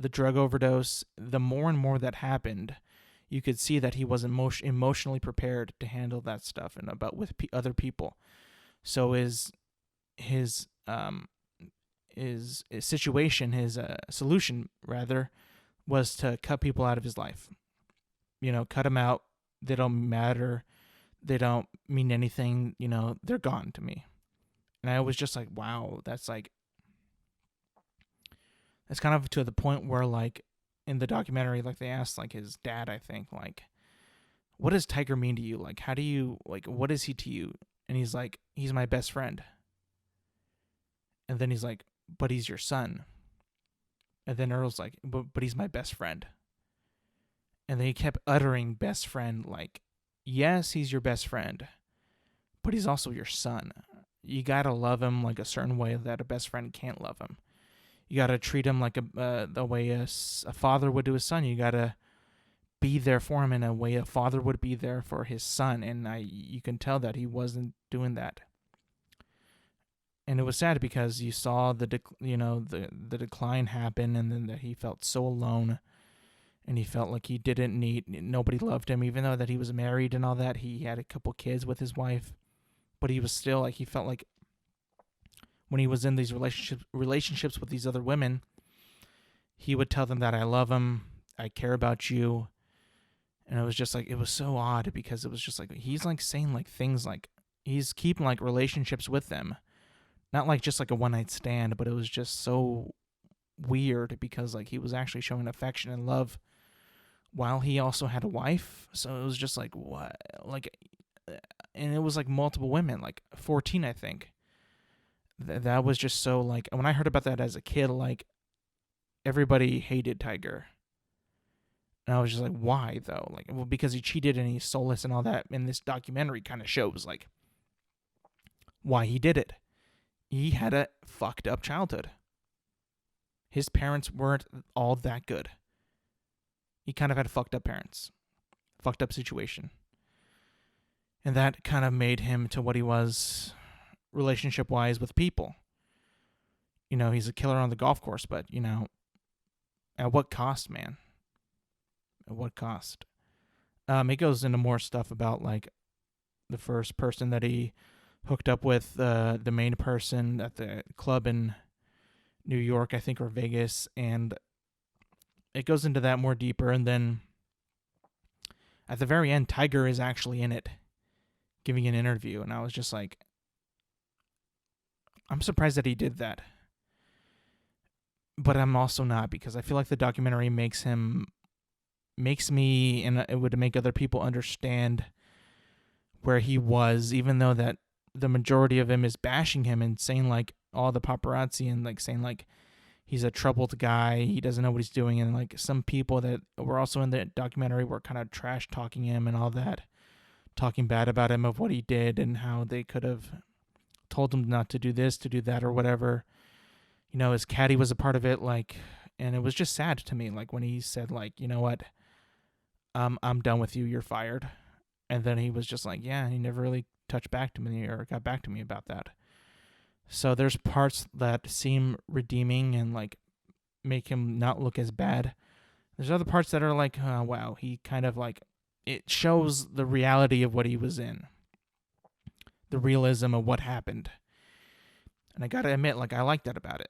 drug overdose, the more and more that happened, you could see that he wasn't emotionally prepared to handle that stuff and about with other people. So his situation, his solution rather, was to cut people out of his life. Cut them out. They don't matter. They don't mean anything. They're gone to me. And I was just like, wow, that's kind of to the point where like in the documentary, like they asked like his dad, I think, like, what does Tiger mean to you? Like, how do you, like, what is he to you? And he's like, he's my best friend. And then he's like, but he's your son. And then Earl's like, but he's my best friend. And then he kept uttering best friend, like, yes, he's your best friend, but he's also your son. You gotta love him like a certain way that a best friend can't love him. You gotta treat him like the way a father would do his son. You gotta be there for him in a way a father would be there for his son. And you can tell that he wasn't doing that. And it was sad because you saw the decline happen, and then that he felt so alone, and he felt like he didn't need, nobody loved him, even though that he was married and all that. He had a couple kids with his wife, but he was still like, he felt like when he was in these relationships with these other women, he would tell them that I love him, I care about you. And it was just like, it was so odd, because it was just like, he's like saying like things like he's keeping like relationships with them. Not like just like a one-night stand, but it was just so weird, because like he was actually showing affection and love while he also had a wife. So it was just like, what? Like, and it was like multiple women, like 14, I think. That was just so like, when I heard about that as a kid, like everybody hated Tiger. And I was just like, why though? Like, well, because he cheated and he's soulless and all that. And this documentary kind of shows like why he did it. He had a fucked up childhood. His parents weren't all that good. He kind of had fucked up parents. Fucked up situation. And that kind of made him to what he was relationship-wise with people. He's a killer on the golf course, but, at what cost, man? At what cost? It goes into more stuff about, like, the first person that he hooked up with, the main person at the club in New York, I think, or Vegas, and it goes into that more deeper, and then at the very end, Tiger is actually in it, giving an interview, and I was just like, I'm surprised that he did that. But I'm also not, because I feel like the documentary makes me, and it would make other people understand where he was, even though that the majority of him is bashing him and saying like all the paparazzi and like saying like he's a troubled guy, he doesn't know what he's doing, and like some people that were also in the documentary were kind of trash talking him and all that, talking bad about him of what he did and how they could have told him not to do this, to do that, or whatever. You know, his caddy was a part of it, like, and it was just sad to me, like when he said like, you know what, I'm done with you, you're fired. And then he was just like, yeah, he never really touched back to me or got back to me about that. So there's parts that seem redeeming and like make him not look as bad. There's other parts that are like, oh, wow, he kind of like, it shows the reality of what he was in, the realism of what happened. And I gotta admit, like, I like that about it.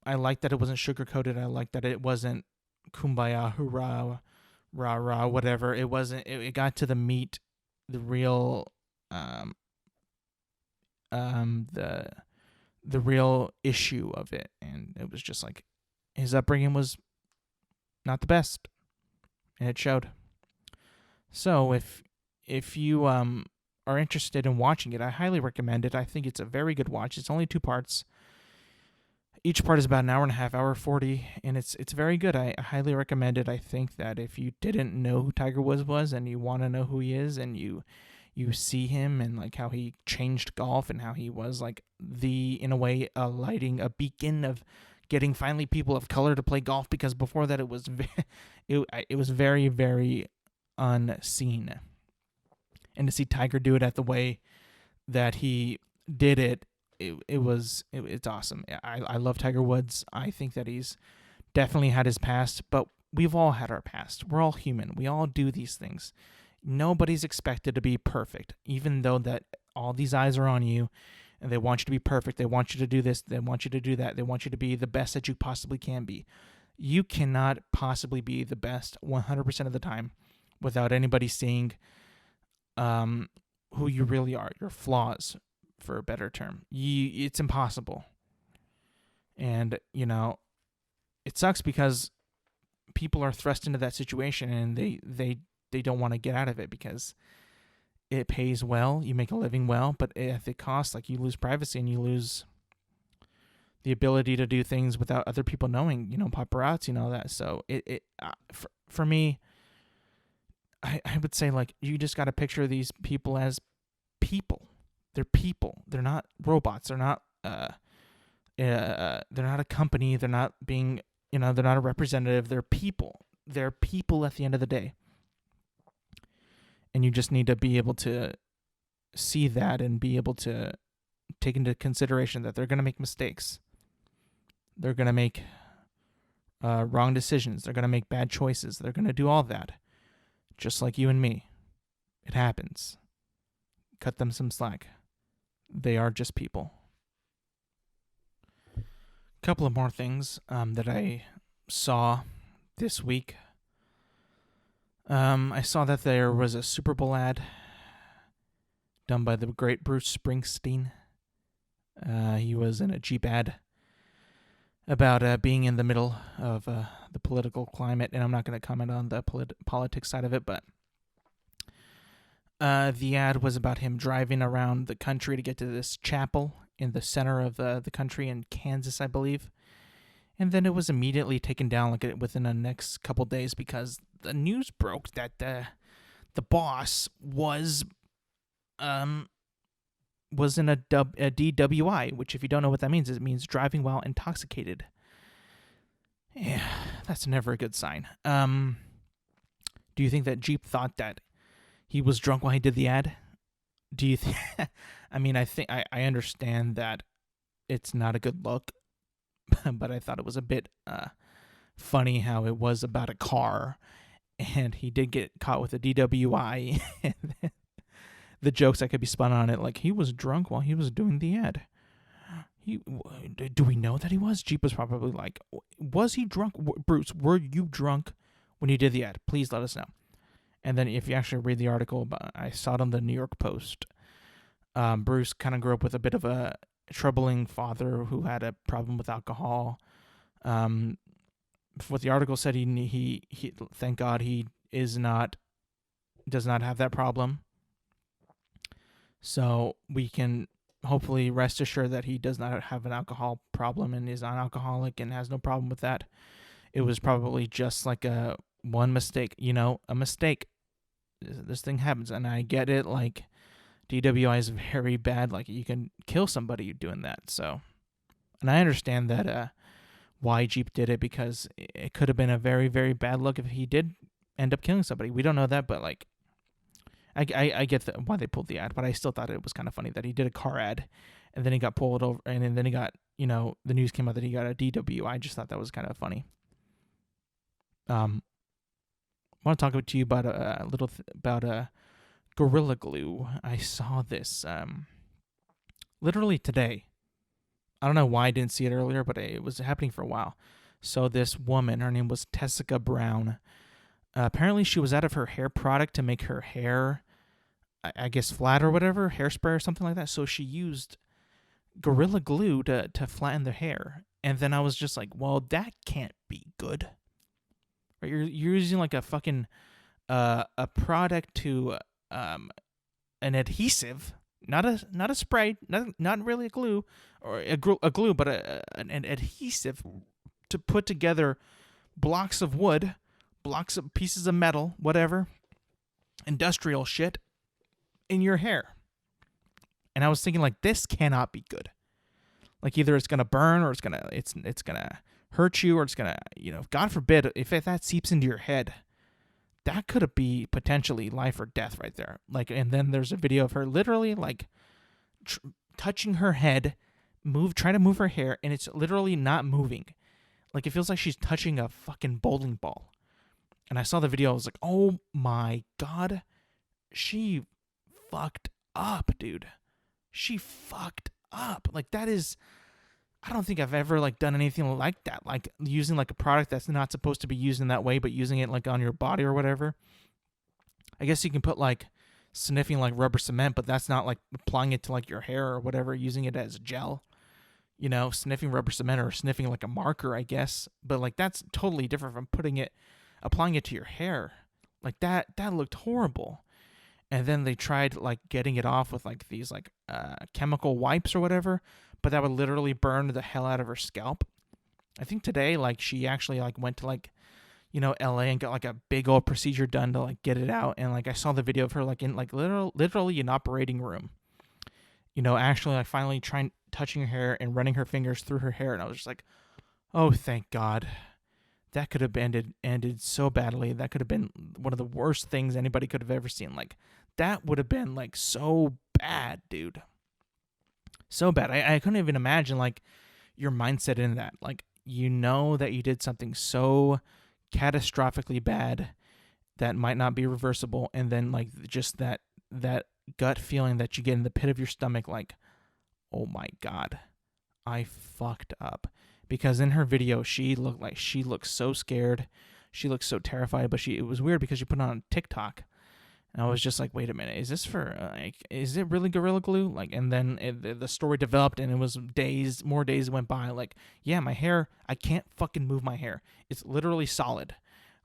I like that it wasn't sugarcoated. I like that it wasn't kumbaya, hurrah, rah rah, whatever. It wasn't. It got to the meat, the real, the real issue of it, and it was just like his upbringing was not the best, and it showed. So if you are interested in watching it, I highly recommend it. I think it's a very good watch. It's only 2 parts. Each part is about an hour and a half, hour 40, and it's very good. I highly recommend it. I think that if you didn't know who Tiger Woods was and you want to know who he is, and you see him and like how he changed golf and how he was like in a way, lighting a beacon of getting finally people of color to play golf, because before that it was very, very unseen. And to see Tiger do it at the way that he did it, it's awesome. I love Tiger Woods. I think that he's definitely had his past, but we've all had our past. We're all human. We all do these things. Nobody's expected to be perfect, even though that all these eyes are on you and they want you to be perfect. They want you to do this. They want you to do that. They want you to be the best that you possibly can be. You cannot possibly be the best 100% of the time without anybody seeing who you really are, your flaws, for a better term. It's impossible. And, you know, it sucks because people are thrust into that situation and they don't want to get out of it because it pays well, you make a living well, but at the cost, like you lose privacy and you lose the ability to do things without other people knowing, you know, paparazzi and all that. So for me, I would say like you just got to picture these people as people. They're people. They're not robots. They're not a company. They're not being, you know, they're not a representative. They're people. They're people at the end of the day. And you just need to be able to see that and be able to take into consideration that they're going to make mistakes. They're going to make wrong decisions. They're going to make bad choices. They're going to do all that. Just like you and me. It happens. Cut them some slack. They are just people. A couple of more things that I saw this week. I saw that there was a Super Bowl ad done by the great Bruce Springsteen. He was in a Jeep ad about being in the middle of the political climate, and I'm not going to comment on the politics side of it, but the ad was about him driving around the country to get to this chapel in the center of the country in Kansas, I believe. And then it was immediately taken down like within the next couple days because the news broke that the boss was in a DWI, which if you don't know what that means, it means driving while intoxicated. Yeah, that's never a good sign. Do you think that Jeep thought that he was drunk while he did the ad? Do you think? I mean, I think I understand that it's not a good look, but I thought it was a bit funny how it was about a car, and he did get caught with a DWI. The jokes that could be spun on it, like he was drunk while he was doing the ad. Do we know that he was? Jeep was probably like, was he drunk? Bruce, were you drunk when you did the ad? Please let us know. And then if you actually read the article, I saw it on the New York Post. Bruce kind of grew up with a bit of a troubling father who had a problem with alcohol. What the article said, he thank God he does not have that problem. So we can hopefully rest assured that he does not have an alcohol problem and is non-alcoholic and has no problem with that. It was probably just like one mistake, a mistake. This thing happens, and I get it. Like, DWI is very bad. Like, you can kill somebody doing that. So, and I understand that why Jeep did it, because it could have been a very, very bad look if he did end up killing somebody. We don't know that, but like, I get why they pulled the ad, but I still thought it was kind of funny that he did a car ad, and then he got pulled over, and then he got, the news came out that he got a DWI. I just thought that was kind of funny. I want to talk to you about a little about Gorilla Glue. I saw this literally today. I don't know why I didn't see it earlier, but it was happening for a while. So this woman, her name was Tessica Brown. Apparently she was out of her hair product to make her hair, I guess, flat or whatever, hairspray or something like that. So she used Gorilla Glue to flatten the hair. And then I was just like, well, that can't be good. Right? You're using like a fucking a product to an adhesive, not a spray, not really a glue or a glue, but an adhesive to put together blocks of wood, blocks of pieces of metal, whatever, industrial shit in your hair. And I was thinking, like, this cannot be good. Like, either it's gonna burn or it's gonna hurt you, or it's gonna, God forbid, if that seeps into your head, that could be potentially life or death right there. Like, and then there's a video of her literally like touching her head, trying to move her hair, and it's literally not moving. Like, it feels like she's touching a fucking bowling ball. And I saw the video, I was like, oh my God, she fucked up, dude. She fucked up. Like, that is, I don't think I've ever like done anything like that. Like, using like a product that's not supposed to be used in that way, but using it like on your body or whatever. I guess you can put like sniffing like rubber cement, but that's not like applying it to like your hair or whatever, using it as gel. Sniffing rubber cement or sniffing like a marker, I guess. But like, that's totally different from applying it to your hair. Like, that looked horrible. And then they tried like getting it off with like these like chemical wipes or whatever, but that would literally burn the hell out of her scalp. I think today, like, she actually like went to like, LA and got like a big old procedure done to like get it out. And like, I saw the video of her like in like literally an operating room, actually like finally touching her hair and running her fingers through her hair. And I was just like, oh, thank God. That could have ended so badly. That could have been one of the worst things anybody could have ever seen. Like, that would have been like so bad, dude. So bad. I couldn't even imagine like your mindset in that. Like, that you did something so catastrophically bad that might not be reversible, and then like just that gut feeling that you get in the pit of your stomach, like, oh my God, I fucked up. Because in her video, she looked so scared. She looked so terrified, but it was weird because she put it on TikTok. And I was just like, wait a minute, is this is it really Gorilla Glue? Like, and then the story developed, and it was more days went by. Like, yeah, my hair, I can't fucking move my hair. It's literally solid.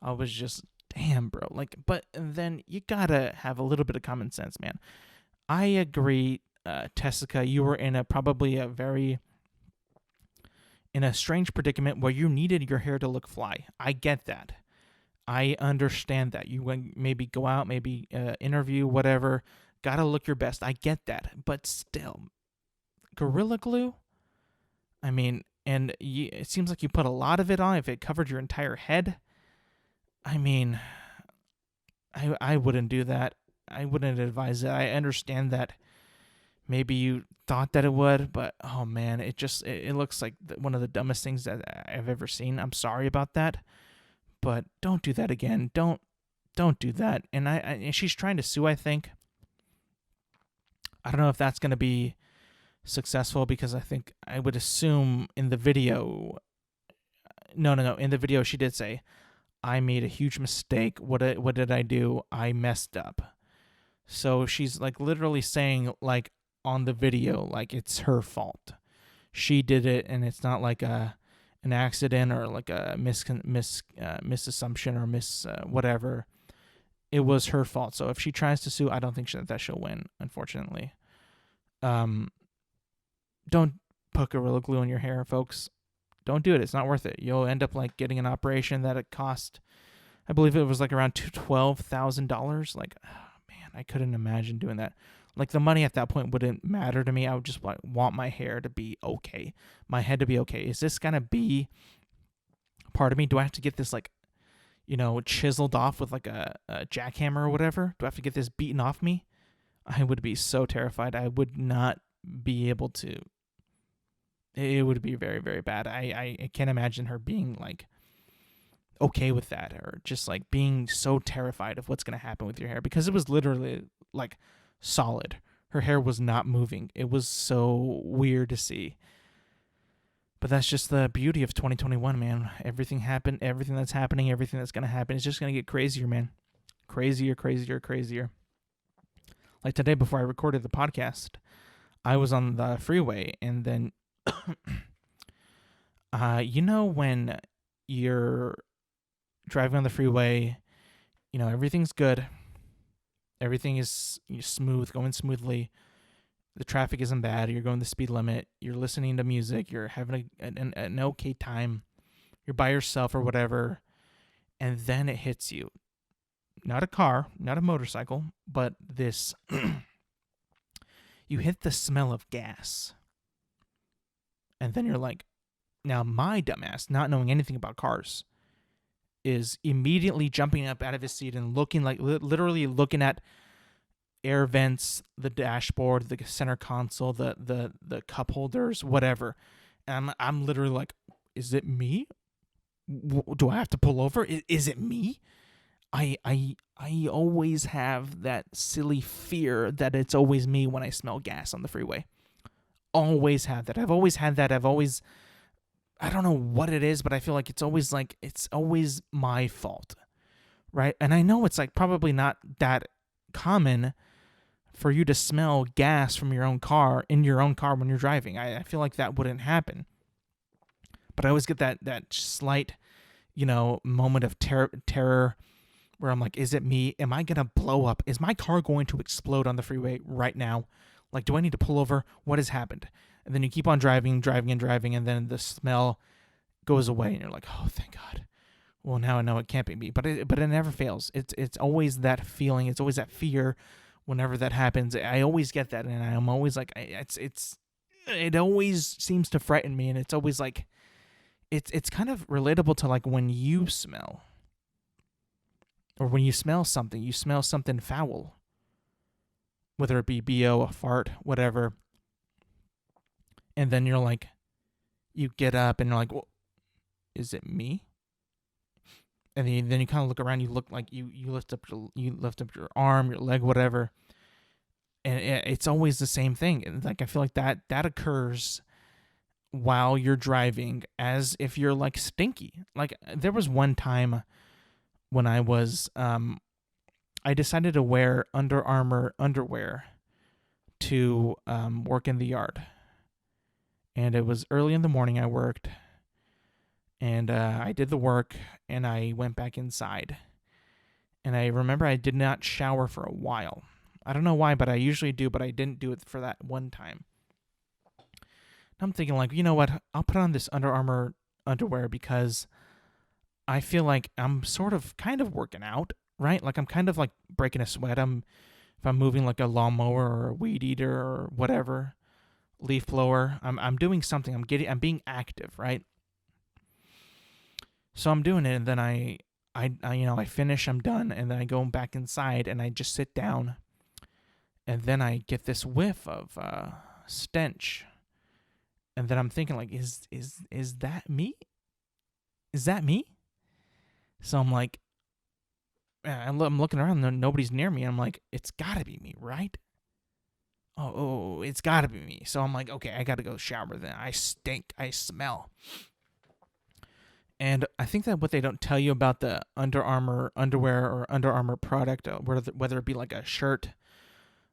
I was just, damn, bro. Like, but then you gotta have a little bit of common sense, man. I agree, Tessica, you were in a strange predicament where you needed your hair to look fly. I get that. I understand that. You maybe go out, maybe interview, whatever. Gotta look your best. I get that. But still, Gorilla Glue? I mean, and it seems like you put a lot of it on. If it covered your entire head, I mean, I wouldn't do that. I wouldn't advise it. I understand that maybe you thought that it would, but oh man, it looks like one of the dumbest things that I've ever seen. I'm sorry about that, but don't do that again. Don't do that. And and she's trying to sue, I think. I don't know if that's going to be successful because I would assume in the video, no, in the video she did say, I made a huge mistake. What did I do? I messed up. So she's like literally saying like on the video like it's her fault. She did it, and it's not like an accident or like a misassumption or whatever. It was her fault. So if she tries to sue, I don't think that she'll win, unfortunately. Don't put Gorilla Glue in your hair, folks. Don't do it. It's not worth it. You'll end up like getting an operation that it cost, I believe it was like around $12,000. Like, oh, man, I couldn't imagine doing that. Like the money at that point wouldn't matter to me. I would just want my hair to be okay, my head to be okay. Is this gonna be part of me? Do I have to get this like, chiseled off with like a jackhammer or whatever? Do I have to get this beaten off me? I would be so terrified. I would not be able to. It would be very, very bad. I can't imagine her being like okay with that, or just like being so terrified of what's going to happen with your hair, because it was literally like solid. Her hair was not moving. It was so weird to see. But that's just the beauty of 2021, man. Everything happened, everything that's happening, everything that's going to happen is just going to get crazier, man. Crazier, crazier, crazier. Like today, before I recorded the podcast, I was on the freeway, and then, when you're driving on the freeway, everything's good. Everything is smooth, going smoothly. The traffic isn't bad. You're going the speed limit. You're listening to music. You're having an okay time. You're by yourself or whatever. And then it hits you. Not a car, not a motorcycle, but this. You hit the smell of gas. And then you're like, now my dumbass, not knowing anything about cars, is immediately jumping up out of his seat and looking like literally looking at air vents, the dashboard, the center console, the cup holders, whatever. And I'm literally like, is it me? Do I have to pull over? Is it me? I always have that silly fear that it's always me when I smell gas on the freeway. Always have that. I've always had that. I don't know what it is, but I feel like it's always my fault, right? And I know it's like probably not that common for you to smell gas from your own car in your own car when you're driving. I feel like that wouldn't happen, but I always get that slight, moment of terror where I'm like, is it me? Am I gonna blow up? Is my car going to explode on the freeway right now? Like, do I need to pull over? What has happened? And then you keep on driving, and then the smell goes away, and you're like, oh, thank God. Well, now I know it can't be me, but it never fails. It's always that feeling. It's always that fear. Whenever that happens, I always get that, and I'm always like, it always seems to frighten me, and it's always like, it's kind of relatable to like when you smell, or when you smell something foul, whether it be BO, a fart, whatever. And then you're like, you get up and you're like, well, is it me? And then you kind of look around. You look like you lift up your arm, your leg, whatever. And it's always the same thing. And like I feel like that occurs while you're driving, as if you're like stinky. Like there was one time when I was I decided to wear Under Armour underwear to work in the yard. And it was early in the morning I worked, and I did the work, and I went back inside. And I remember I did not shower for a while. I don't know why, but I usually do, but I didn't do it for that one time. I'm thinking like, you know what? I'll put on this Under Armour underwear because I feel like I'm kind of working out, right? Like I'm kind of like breaking a sweat. If I'm moving like a lawnmower or a weed eater or whatever, leaf blower, I'm doing something. I'm being active, right? So I'm doing it, and then I finish, I'm done, and then I go back inside and I just sit down, and then I get this whiff of stench, and then I'm thinking like, is that me? Is that me? So I'm like, I'm looking around, and nobody's near me. I'm like, it's gotta be me, right? it's got to be me. So I'm like, okay, I got to go shower then. I stink. I smell. And I think that what they don't tell you about the Under Armour underwear or Under Armour product, whether it be like a shirt,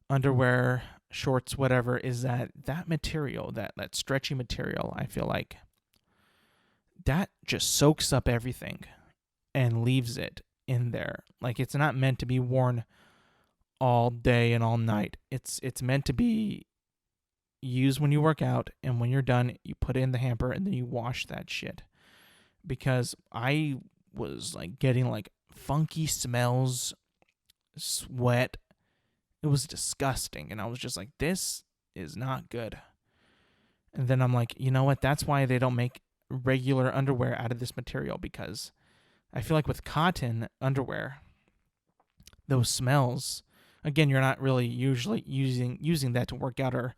underwear, shorts, whatever, is that material, that stretchy material, I feel like that just soaks up everything and leaves it in there. Like, it's not meant to be worn all day and all night. It's meant to be used when you work out, and when you're done, you put it in the hamper and then you wash that shit. Because I was like getting like funky smells, sweat. It was disgusting, and I was just like, this is not good. And then I'm like, you know what? That's why they don't make regular underwear out of this material, because I feel like with cotton underwear, those smells, again, you're not really usually using that to work out, or,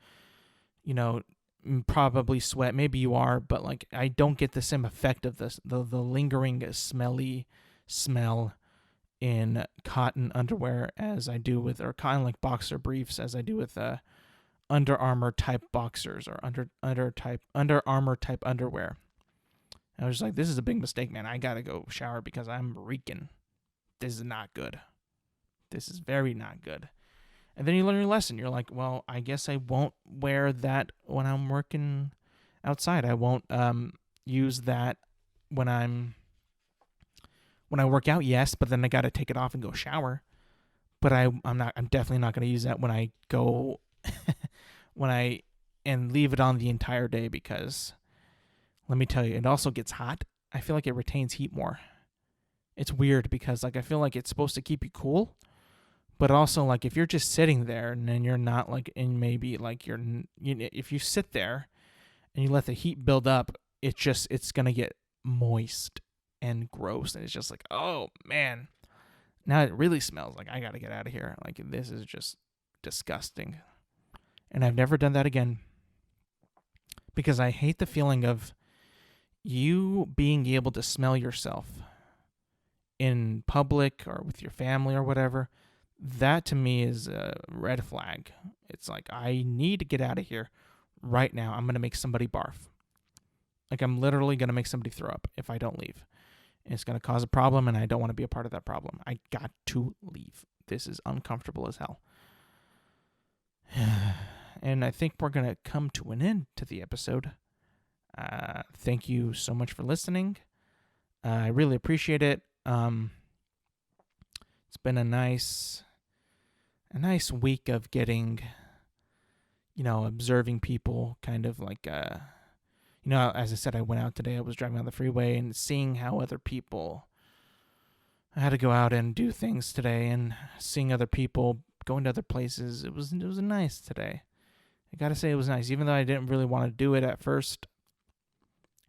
you know, probably sweat. Maybe you are, but like, I don't get the same effect of this, the lingering smelly smell in cotton underwear as I do with, or cotton like boxer briefs, as I do with Under Armour type boxers, or Under Armour type underwear. I was just like, this is a big mistake, man. I gotta go shower because I'm reeking. This is not good. This is very not good. And then you learn your lesson. You're like, well, I guess I won't wear that when I'm working outside. I won't use that when I work out, yes, but then I got to take it off and go shower. But I'm definitely not going to use that when I go and leave it on the entire day, because let me tell you, it also gets hot. I feel like it retains heat more. It's weird because like I feel like it's supposed to keep you cool, but also like if you're just sitting there and then you're not like, and maybe like if you sit there and you let the heat build up, it's going to get moist and gross, and it's just like, oh man, now it really smells like I gotta get out of here. Like, this is just disgusting, and I've never done that again, because I hate the feeling of you being able to smell yourself in public or with your family or whatever. That to me is a red flag. It's like, I need to get out of here right now. I'm gonna make somebody barf. Like, I'm literally gonna make somebody throw up if I don't leave. It's going to cause a problem, and I don't want to be a part of that problem. I got to leave. This is uncomfortable as hell. And I think we're going to come to an end to the episode. Thank you so much for listening. I really appreciate it. It's been a nice week of getting, observing people, kind of like, as I said, I went out today. I was driving on the freeway and seeing how other people, I had to go out and do things today, and seeing other people going to other places. It was nice today. I gotta say, it was nice, even though I didn't really want to do it at first.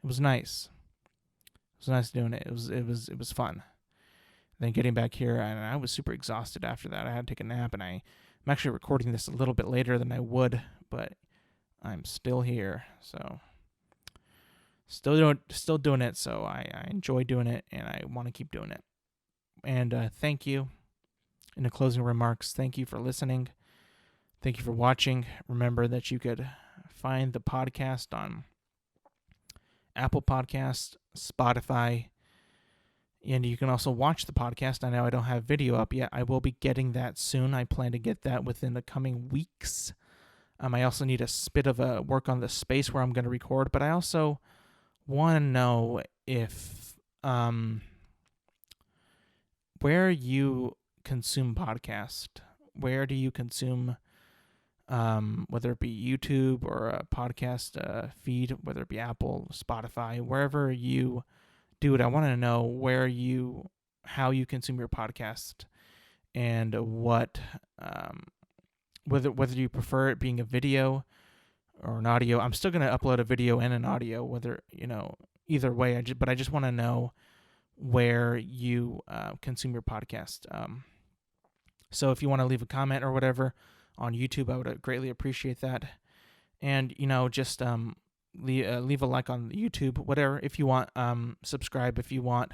It was nice. It was nice doing it. It was fun. Then getting back here, and I was super exhausted after that. I had to take a nap, and I'm actually recording this a little bit later than I would, but I'm still here, so. Still doing it, so I enjoy doing it, and I want to keep doing it. And thank you. In the closing remarks, thank you for listening. Thank you for watching. Remember that you could find the podcast on Apple Podcasts, Spotify, and you can also watch the podcast. I know I don't have video up yet. I will be getting that soon. I plan to get that within the coming weeks. I also need a bit of a work on the space where I'm going to record, but I also want to know if where you consume podcast. Where do you consume, whether it be YouTube or a podcast feed, whether it be Apple, Spotify, wherever you do it. I want to know how you consume your podcast, and what, whether you prefer it being a video or an audio. I'm still going to upload a video and an audio, whether, either way. But I just want to know where you consume your podcast. So if you want to leave a comment or whatever on YouTube, I would greatly appreciate that. And, just leave a like on YouTube, whatever, if you want. Subscribe if you want.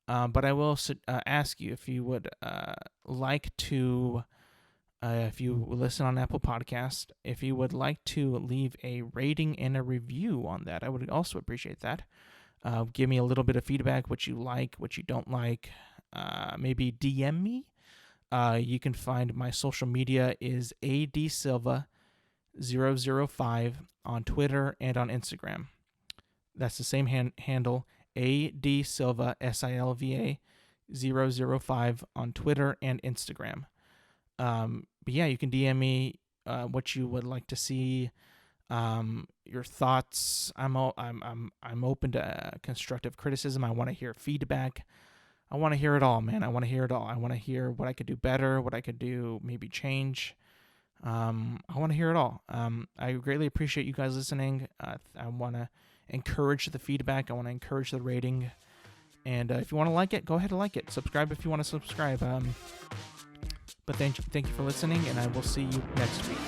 But I will ask you if you would like to If you listen on Apple Podcast, if you would like to leave a rating and a review on that, I would also appreciate that. Give me a little bit of feedback, what you like, what you don't like. Maybe DM me. You can find my social media is ADSilva005 on Twitter and on Instagram. That's the same handle, ADSilva, SILVA 005 on Twitter and Instagram. But yeah, you can DM me what you would like to see, your thoughts. I'm open to constructive criticism. I want to hear feedback. I want to hear it all, man. I want to hear it all. I want to hear what I could do better, what I could do maybe change. I want to hear it all. I greatly appreciate you guys listening. I want to encourage the feedback. I want to encourage the rating. And if you want to like it, go ahead and like it. Subscribe if you want to subscribe. But thank you for listening, and I will see you next week.